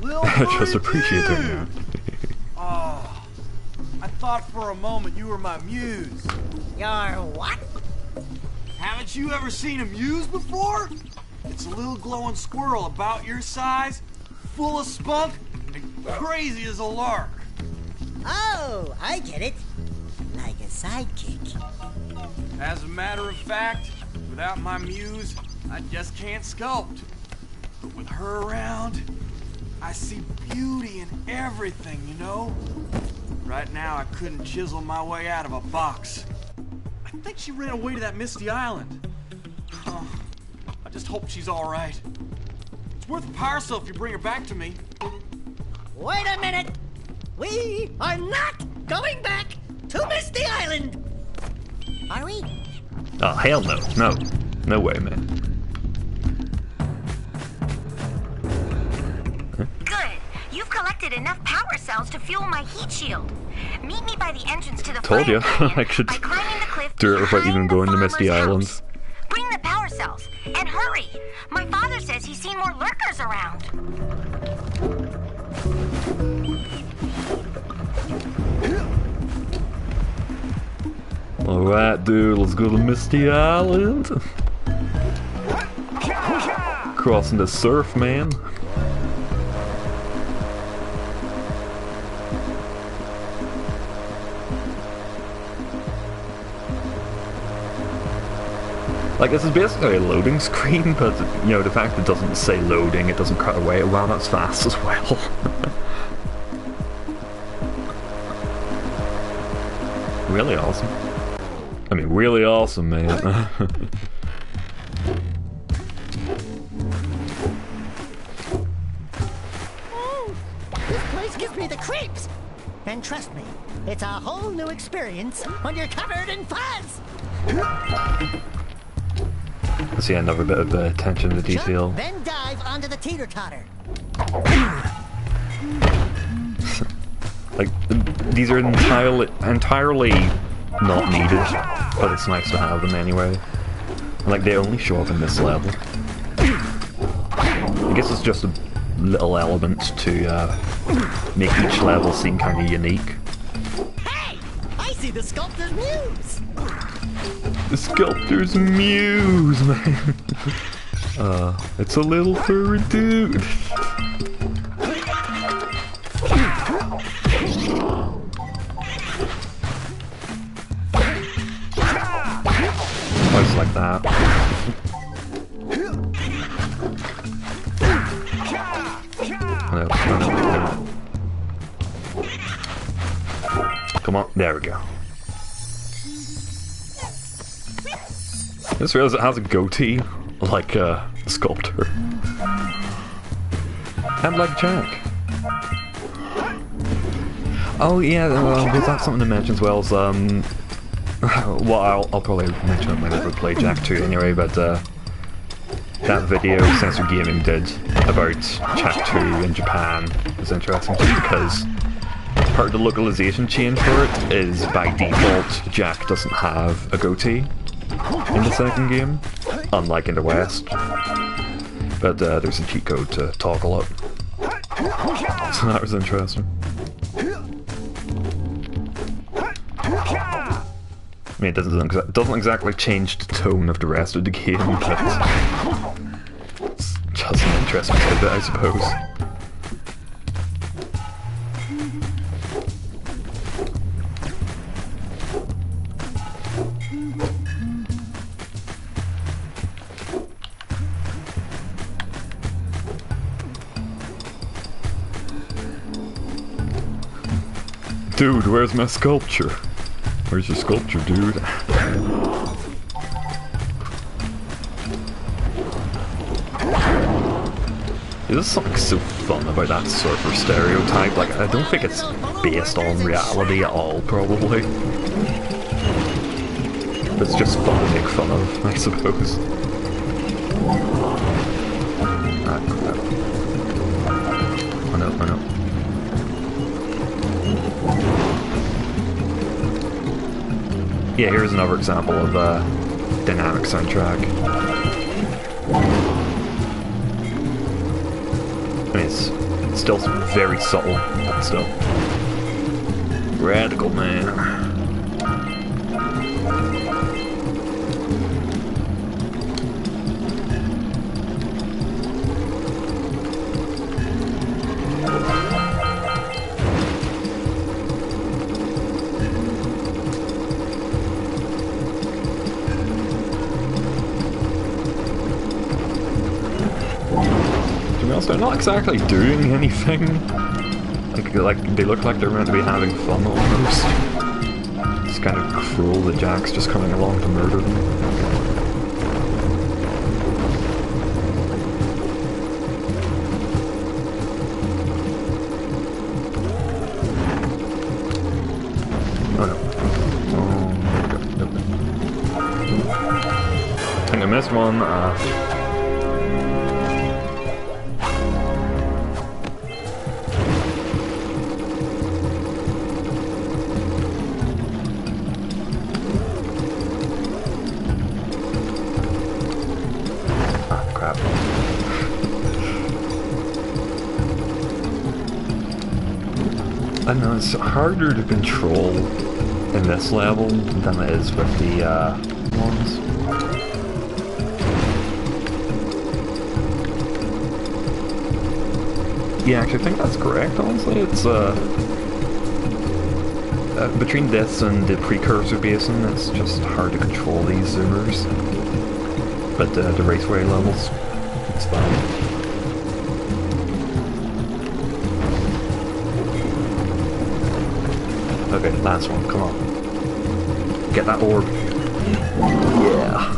Little Just appreciate it now. Oh, I thought for a moment you were my muse. Your what? Haven't you ever seen a muse before? It's a little glowing squirrel about your size, full of spunk, and crazy as a lark. Oh, I get it. Like a sidekick. As a matter of fact, without my muse, I just can't sculpt. But with her around, I see beauty in everything, you know? Right now, I couldn't chisel my way out of a box. I think she ran away to that misty island. Oh, I just hope she's all right. It's worth a power cell if you bring her back to me. Wait a minute! We are not going back to Misty Island! Are we? Oh, hell no. No. No way, man. Good. You've collected enough power cells to fuel my heat shield. Meet me by the entrance to the Told you, flying I should by climbing the cliff do it without even behind the going to Misty farmer's Island. house. Bring the power cells, and hurry! My father says he's seen more lurkers around. Alright, dude, let's go to Misty Island. Crossing the surf, man. Like, this is basically a loading screen, but, you know, the fact it doesn't say loading, it doesn't cut away, well, that's fast as well. Really awesome. I mean, really awesome, man. This place gives me the creeps! And trust me, it's a whole new experience when you're covered in fuzz! Let's see, another bit of attention to detail. Jump, then dive onto the teeter-totter. Like, these are entirely not needed, but it's nice to have them anyway. And, like, they only show up in this level. I guess it's just a little element to make each level seem kind of unique. Hey! I see the sculptor's muse! The sculptor's muse, man! It's a little furry dude! Just like that. No. Come on, there we go. I just realized it has a goatee, like a sculptor. And like Jack. Oh yeah, was that something to mention as well as, well, I'll probably mention it when I ever play Jak 2 anyway, but that video Sensor Gaming did about Jak 2 in Japan is interesting just because part of the localization change for it is by default Jak doesn't have a goatee in the second game, unlike in the West. But there's a cheat code to toggle it. So that was interesting. I mean, it doesn't exactly change the tone of the rest of the game, but it's just an interesting tidbit, I suppose. Dude, where's my sculpture? Where's your sculpture, dude? There's something so fun about that surfer stereotype. Like, I don't think it's based on reality at all, probably. But it's just fun to make fun of, I suppose. Ah, crap. Oh no, oh no. Yeah, here's another example of a dynamic soundtrack. I mean, it's still very subtle, but still. Radical, man. They're not exactly doing anything. Like they look like they're meant to be having fun almost. It's kind of cruel that Jack's just coming along to murder them. Oh no. Oh my god. I think I missed one. I don't know, it's harder to control in this level than it is with the ones. Yeah, actually, I think that's correct, honestly. It's, between this and the precursor basin, it's just hard to control these zoomers. But the raceway levels, it's fine. Okay, last one, come on. Get that orb. Yeah.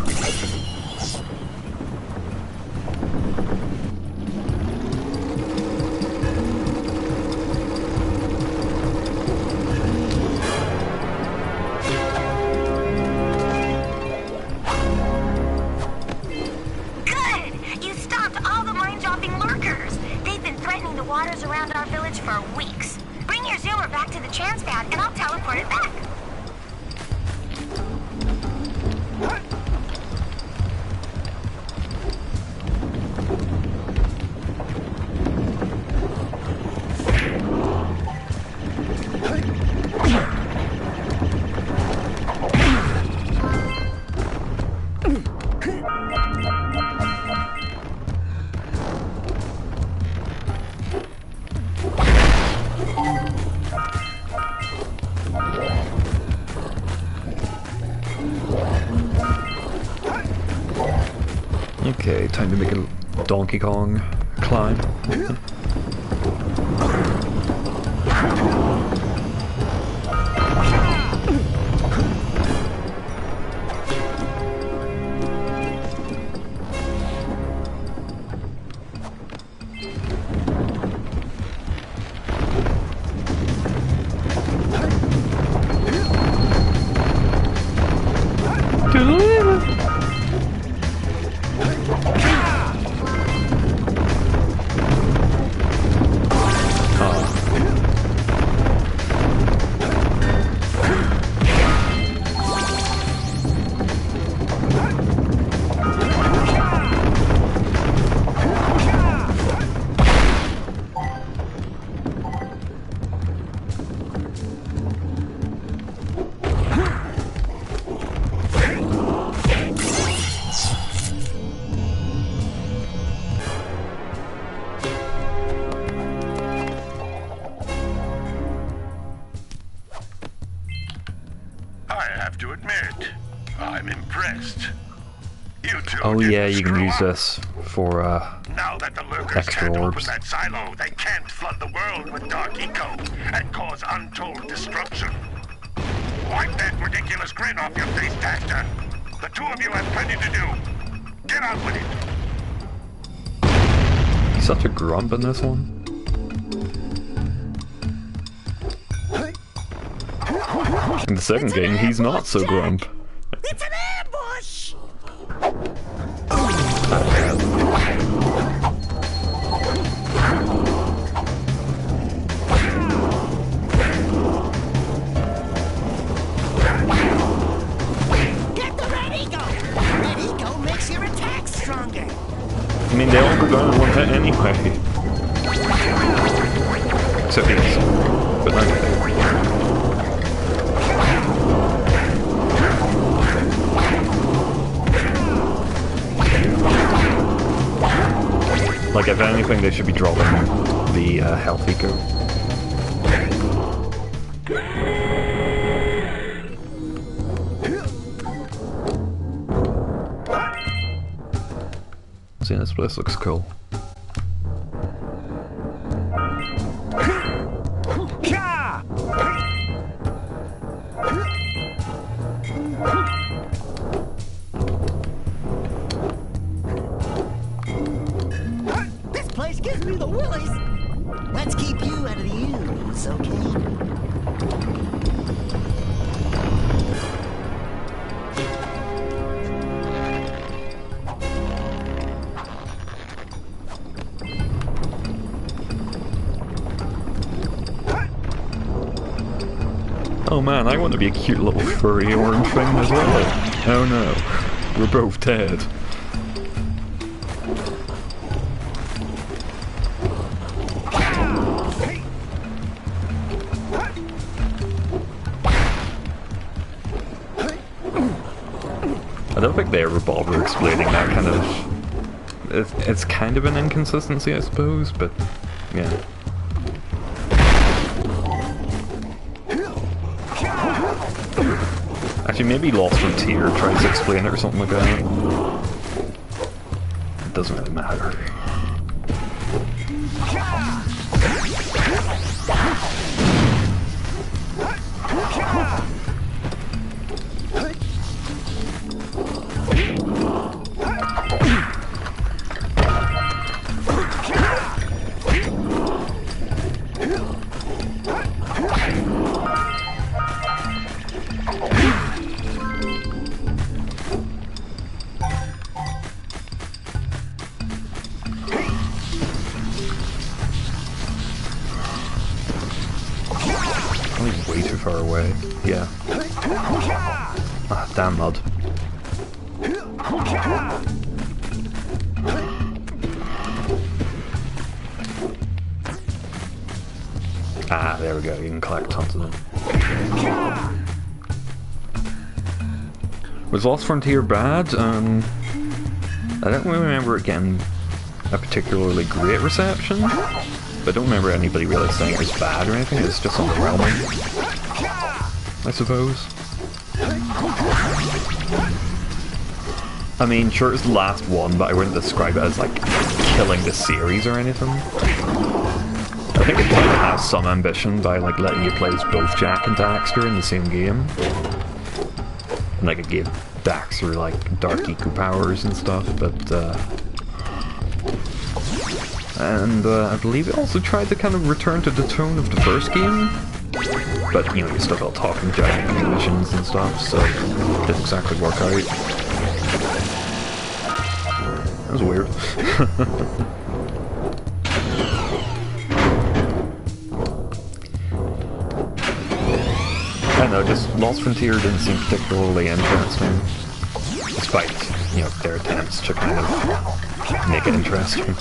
Okay, time to make a Donkey Kong climb. Oh yeah, you can use this for now that the lurkers extra can't orbs. open that silo, they can't flood the world with dark eco and cause untold destruction. Wipe that ridiculous grin off your face, Daxter. The two of you have plenty to do. Get on with it. He's such a grump in this one. In the second game, he's not so grump. It's an ambush! Get the red eco! Red eco makes your attacks stronger. I mean, they all go down in one hit anyway. Except these. But okay. Like, if anything, they should be dropping the health eco. See, this place looks cool. This place gives me the willies. Let's keep you out of the ooze, okay? Oh man, I want to be a cute little furry orange thing as well. Oh no, we're both dead. don't think they ever bother explaining that kind of... It's kind of an inconsistency, I suppose, but yeah. Actually, maybe Lost Frontier tries to explain it or something like that. It doesn't really matter. Way too far away. Yeah. Ah, damn mud. Ah, there we go. You can collect tons of them. Was Lost Frontier bad? I don't really remember it getting a particularly great reception, but I don't remember anybody really saying it was bad or anything. It's just underwhelming, I suppose. I mean, sure, it's the last one, but I wouldn't describe it as, like, killing the series or anything. I think it kind of has some ambition by, like, letting you play as both Jak and Daxter in the same game. And, like, it gave Daxter, like, dark eco powers and stuff, but, and I believe it also tried to kind of return to the tone of the first game. But, you know, you still got talking giant missions and stuff, so it didn't exactly work out. That was weird. I don't know, just Lost Frontier didn't seem particularly interesting. Despite, you know, their attempts to kind of make it interesting.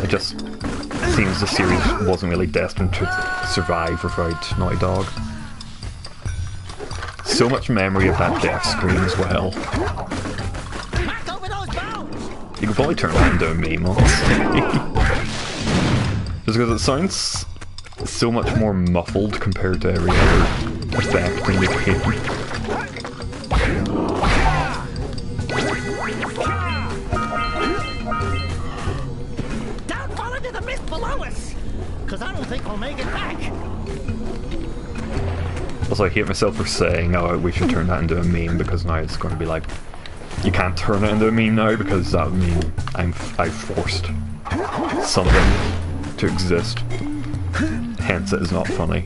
It just seems the series wasn't really destined to survive without Naughty Dog. So much memory of that death screen as well. You could probably turn that into a meme, honestly. Just because it sounds so much more muffled compared to every other effect in the game. Because I don't think we'll make it back. Also, I hate myself for saying, oh, we should turn that into a meme, because now it's going to be like, you can't turn it into a meme now, because that would mean I've forced something to exist. Hence, it is not funny.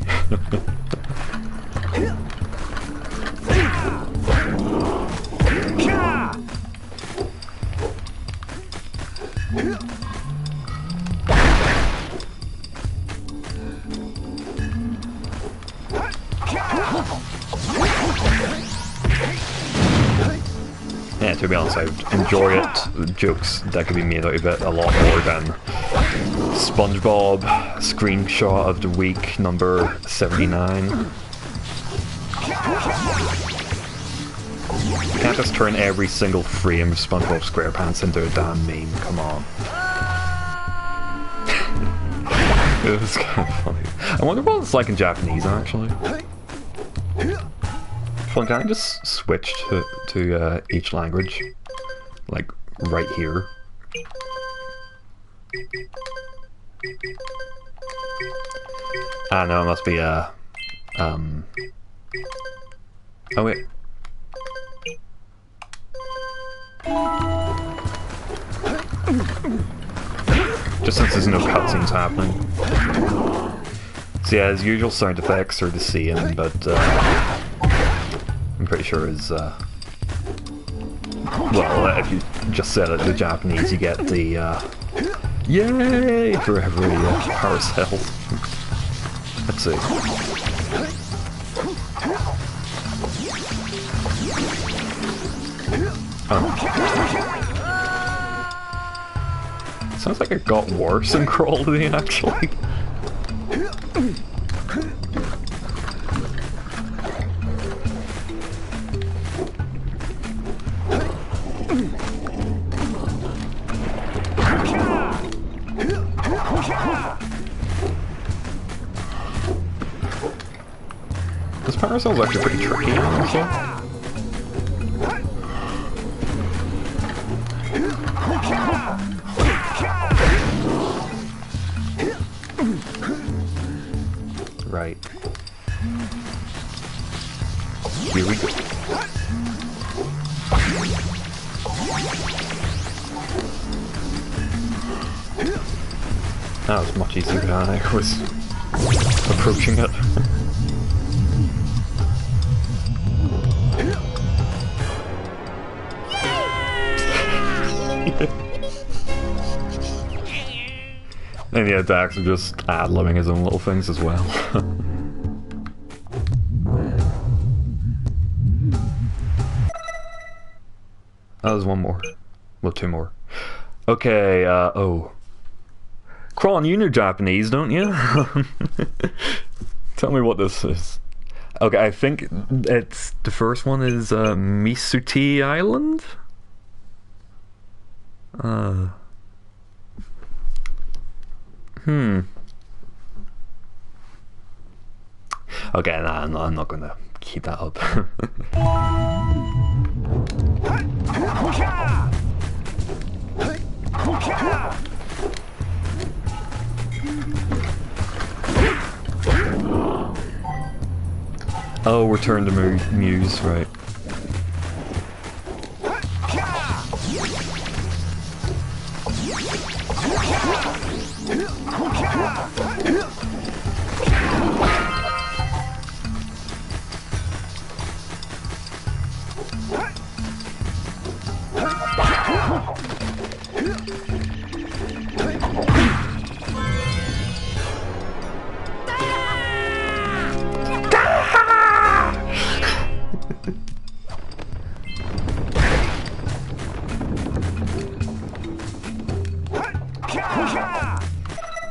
Yeah, to be honest, I enjoy it. The jokes that could be made out of it a lot more than SpongeBob screenshot of the week number 79. You can't just turn every single frame of SpongeBob SquarePants into a damn meme, come on. It was kind of funny. I wonder what it's like in Japanese, actually. Well, can I just switch to each language? Like, right here. Ah, no, it must be, oh, wait. Just since there's no cutscenes happening. So yeah, as usual, sound effects are the same, but, I'm pretty sure is, well, if you just set it to Japanese, you get the, yay for every power cell. Let's see. Oh. Sounds like it got worse in quality, actually. This power cell's actually pretty tricky, honestly. Right. Here we go. That was much easier than I was approaching it. And yeah, Dax is just ad-libbing his own little things as well. Oh, there's one more. Well, two more. Okay, oh. Kron, you know Japanese, don't you? Tell me what this is. Okay, I think it's... the first one is, Misuti Island? Okay, nah, I'm not gonna keep that up. Oh, return to Muse, right.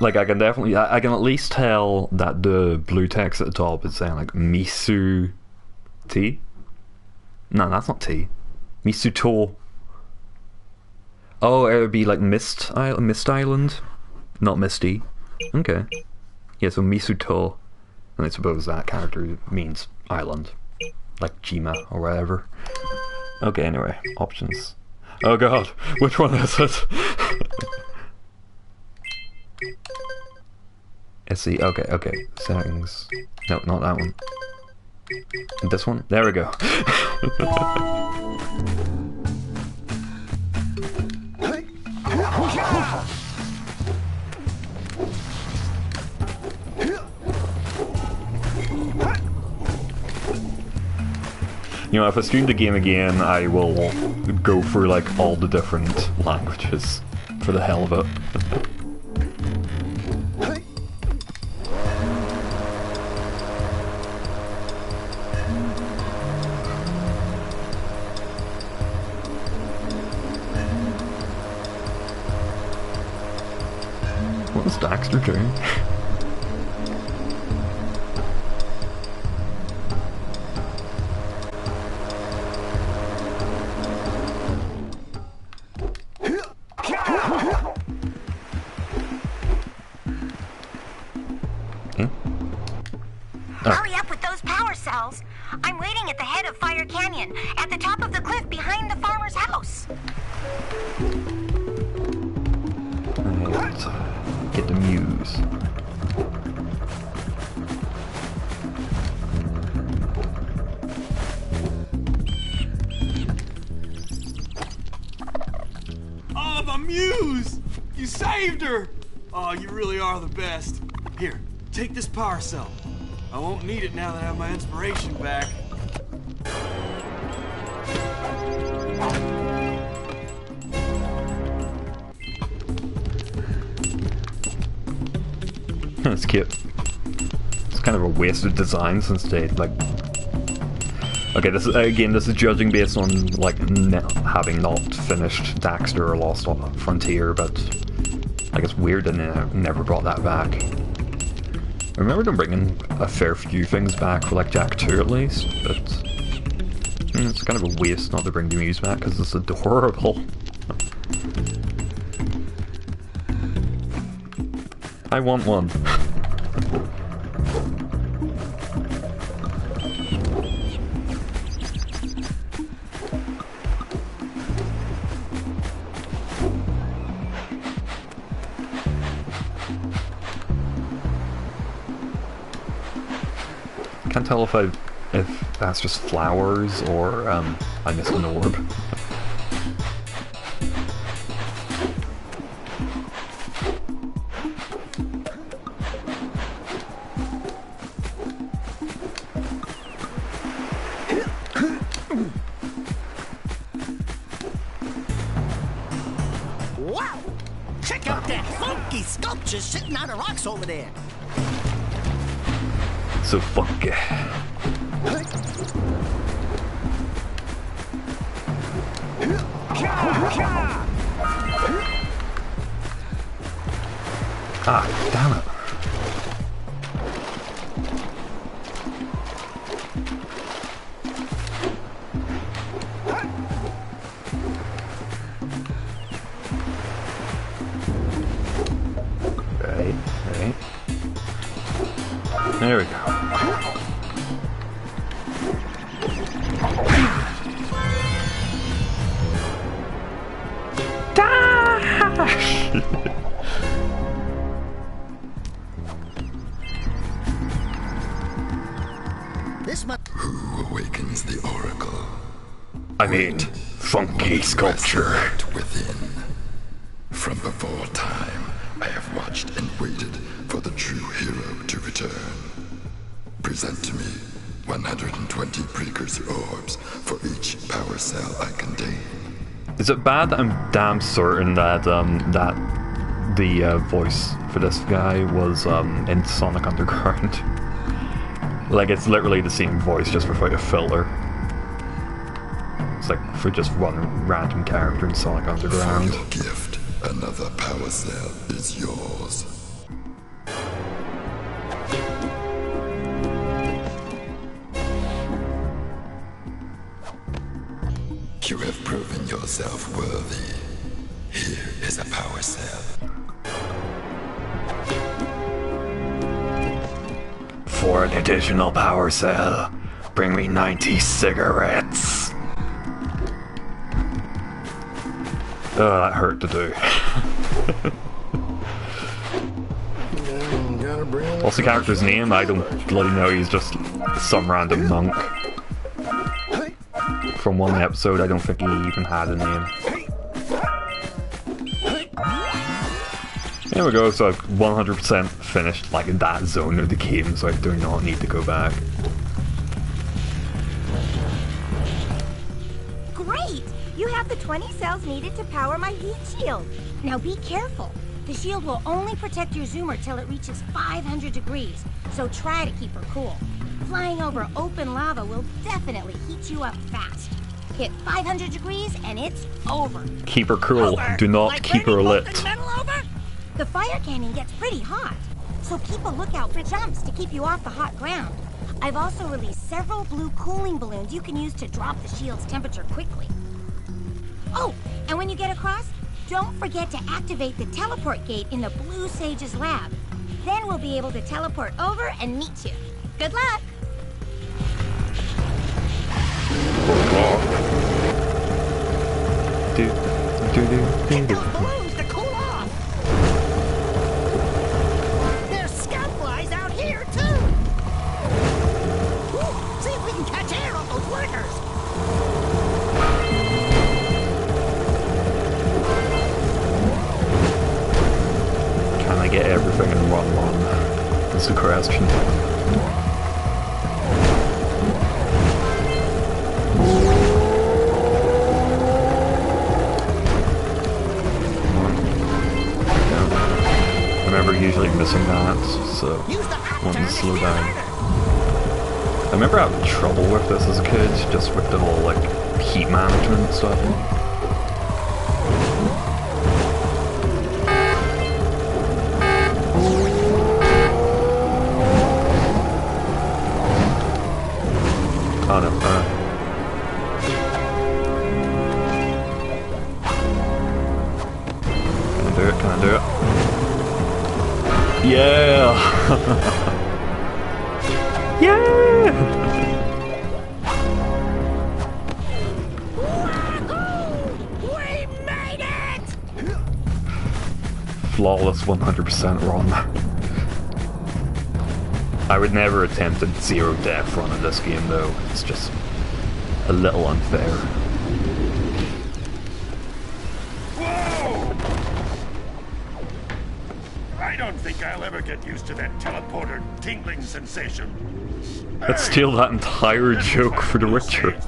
Like, I can definitely, I can at least tell that the blue text at the top is saying, like, Misu T? No, that's not T. Misuto. Oh, it would be like Mist Island? Not Misty. Okay. Yeah, so Misuto. And I suppose that character means island. Like Jima or whatever. Okay, anyway, options. Oh god, which one is it? SE, okay, settings. No, not that one. This one? There we go. You know, if I stream the game again, I will go through like all the different languages for the hell of it. What's Daxter doing? Hurry up with those power cells. I'm waiting at the head of Fire Canyon, at the top of the cliff behind the farmer's house. Alright, get the Muse. Oh, the Muse! You saved her! Oh, you really are the best. Here, take this power cell. I won't need it now that I have my inspiration back. That's cute. It's kind of a wasted design since they, like... Okay, this is, again, this is judging based on, like, having not finished Daxter or Lost Frontier, but... like, it's weird that they never brought that back. I remember them bringing a fair few things back for like Jak 2 at least, but it's kind of a waste not to bring the Muse back because it's adorable. I want one. Can't tell if that's just flowers or I missed an orb. Wow! Check out that funky sculpture sitting on the rocks over there. So funky. Ah, damn it. Right, right. There we go. Who awakens the oracle? I mean, funky sculpture. Within. From before time, I have watched and waited for the true hero to return. Present to me 120 precursor orbs for each power cell I contain. Is it bad that I'm damn certain that the voice for this guy was in Sonic Underground? Like, it's literally the same voice, just without a filter. It's like for just one random character in Sonic Underground. For your gift, another power cell is yours. You have proven yourself worthy. Here is a power cell. For an additional power cell, bring me 90 cigarettes. Oh, that hurt to do. What's the character's name? I don't bloody know, he's just some random monk. From one episode, I don't think he even had a name. There we go, so I've 100% finished like in that zone of the game, so I do not need to go back. Great! You have the 20 cells needed to power my heat shield. Now be careful. The shield will only protect your zoomer till it reaches 500 degrees, so try to keep her cool. Flying over open lava will definitely heat you up fast. Hit 500 degrees and it's over. Keep her cool, do not keep her lit. The fire canyon gets pretty hot, so keep a lookout for jumps to keep you off the hot ground. I've also released several blue cooling balloons you can use to drop the shield's temperature quickly. Oh, and when you get across, don't forget to activate the teleport gate in the Blue Sage's lab. Then we'll be able to teleport over and meet you. Good luck! Hit those balloons to cool off! There's scout flies out here, too! Woo, see if we can catch air off those workers! Can I get everything in one run? That's the question. I remember usually missing that, so I wanted to slow down. I remember having trouble with this as a kid, just with the whole like heat management and stuff. Oh no, can I do it? Yeah! Yeah! We made it! Flawless 100% run. I would never attempt a zero death run in this game though. It's just a little unfair. Whoa! I don't think I'll ever get used to that teleporter tingling sensation. Let's steal that entire joke for the Witcher.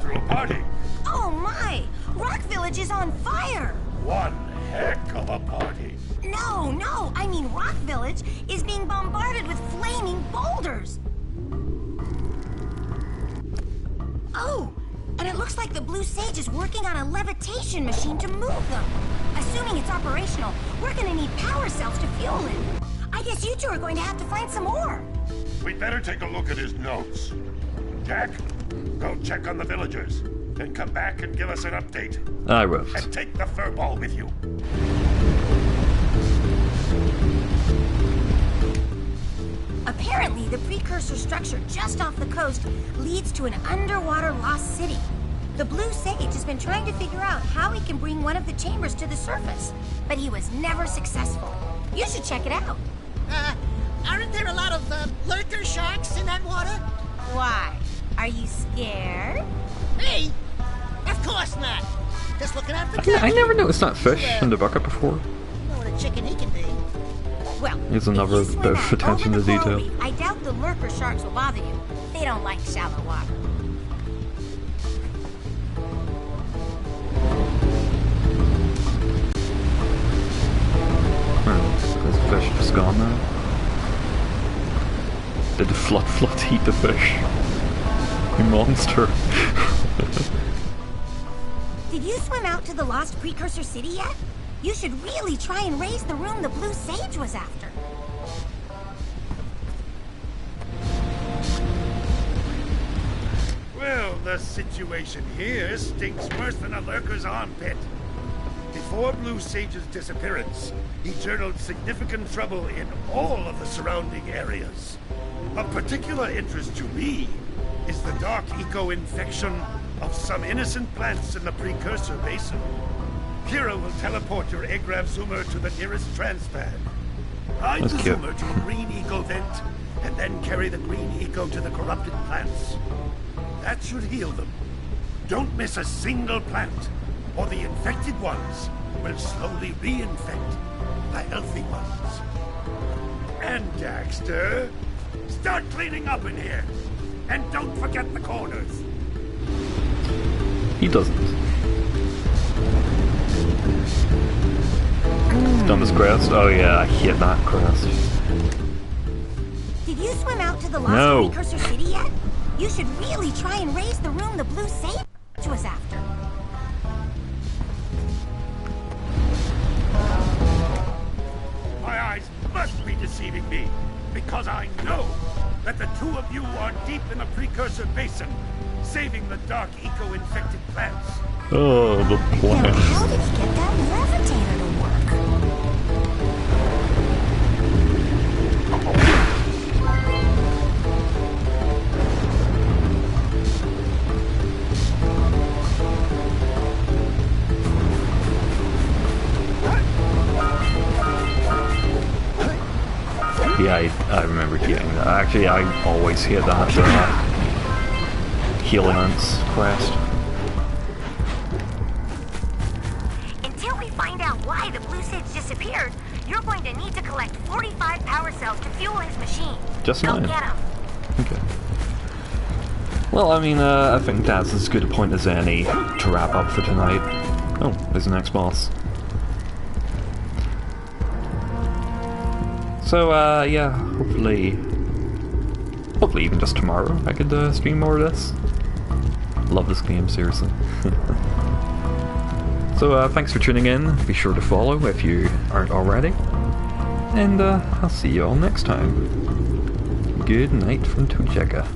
Oh my! Rock Village is on fire! One heck of a party. No, I mean Rock Village is being bombarded with flaming boulders! Oh, and it looks like the Blue Sage is working on a levitation machine to move them. Assuming it's operational, we're gonna need power cells to fuel it. I guess you two are going to have to find some more. We'd better take a look at his notes. Jack, go check on the villagers. Then come back and give us an update. I will. And take the fur ball with you. Apparently, the precursor structure just off the coast leads to an underwater lost city. The Blue Sage has been trying to figure out how he can bring one of the chambers to the surface, but he was never successful. You should check it out. Aren't there a lot of lurker sharks in that water? Why? Are you scared? Me? Of course not. Just looking out for I never noticed that fish in the bucket before. know what a chicken he can be. Well, It's another bit of attention to detail. I doubt the lurker sharks will bother you. They don't like shallow water. This fish just gone now. Did the flood eat the fish? You monster. Did you swim out to the lost precursor city yet? You should really try and raise the room the Blue Sage was after. Well, the situation here stinks worse than a lurker's armpit. Before Blue Sage's disappearance, he journaled significant trouble in all of the surrounding areas. Of particular interest to me is the dark eco-infection of some innocent plants in the precursor basin. Kira will teleport your Agrav Zoomer to the nearest transpad. Hide the Zoomer to a green eco vent, and then carry the green eco to the corrupted plants. That should heal them. Don't miss a single plant, or the infected ones will slowly reinfect the healthy ones. And Daxter, start cleaning up in here. And don't forget the corners. He doesn't. Dumbest crest? Oh yeah, I hate that crest. Did you swim out to the lost precursor city yet? You should really try and raise the room the Blue Sage was after. My eyes must be deceiving me, because I know that the two of you are deep in the precursor basin, saving the dark eco-infected plants. Oh, the plants. How did he get that levitator to work? Yeah, I remember hearing that. Actually, I always hear that healing ants quest. Until we find out why the Blue Sage disappeared, you're going to need to collect 45 power cells to fuel his machine. Just Go nine. get him. Okay. Well, I mean, I think that's as good a point as any to wrap up for tonight. Oh, there's the next boss. So, yeah, hopefully even just tomorrow I could stream more of this. Love this game, seriously. So, thanks for tuning in. Be sure to follow if you aren't already. And, I'll see you all next time. Good night from Tojeka.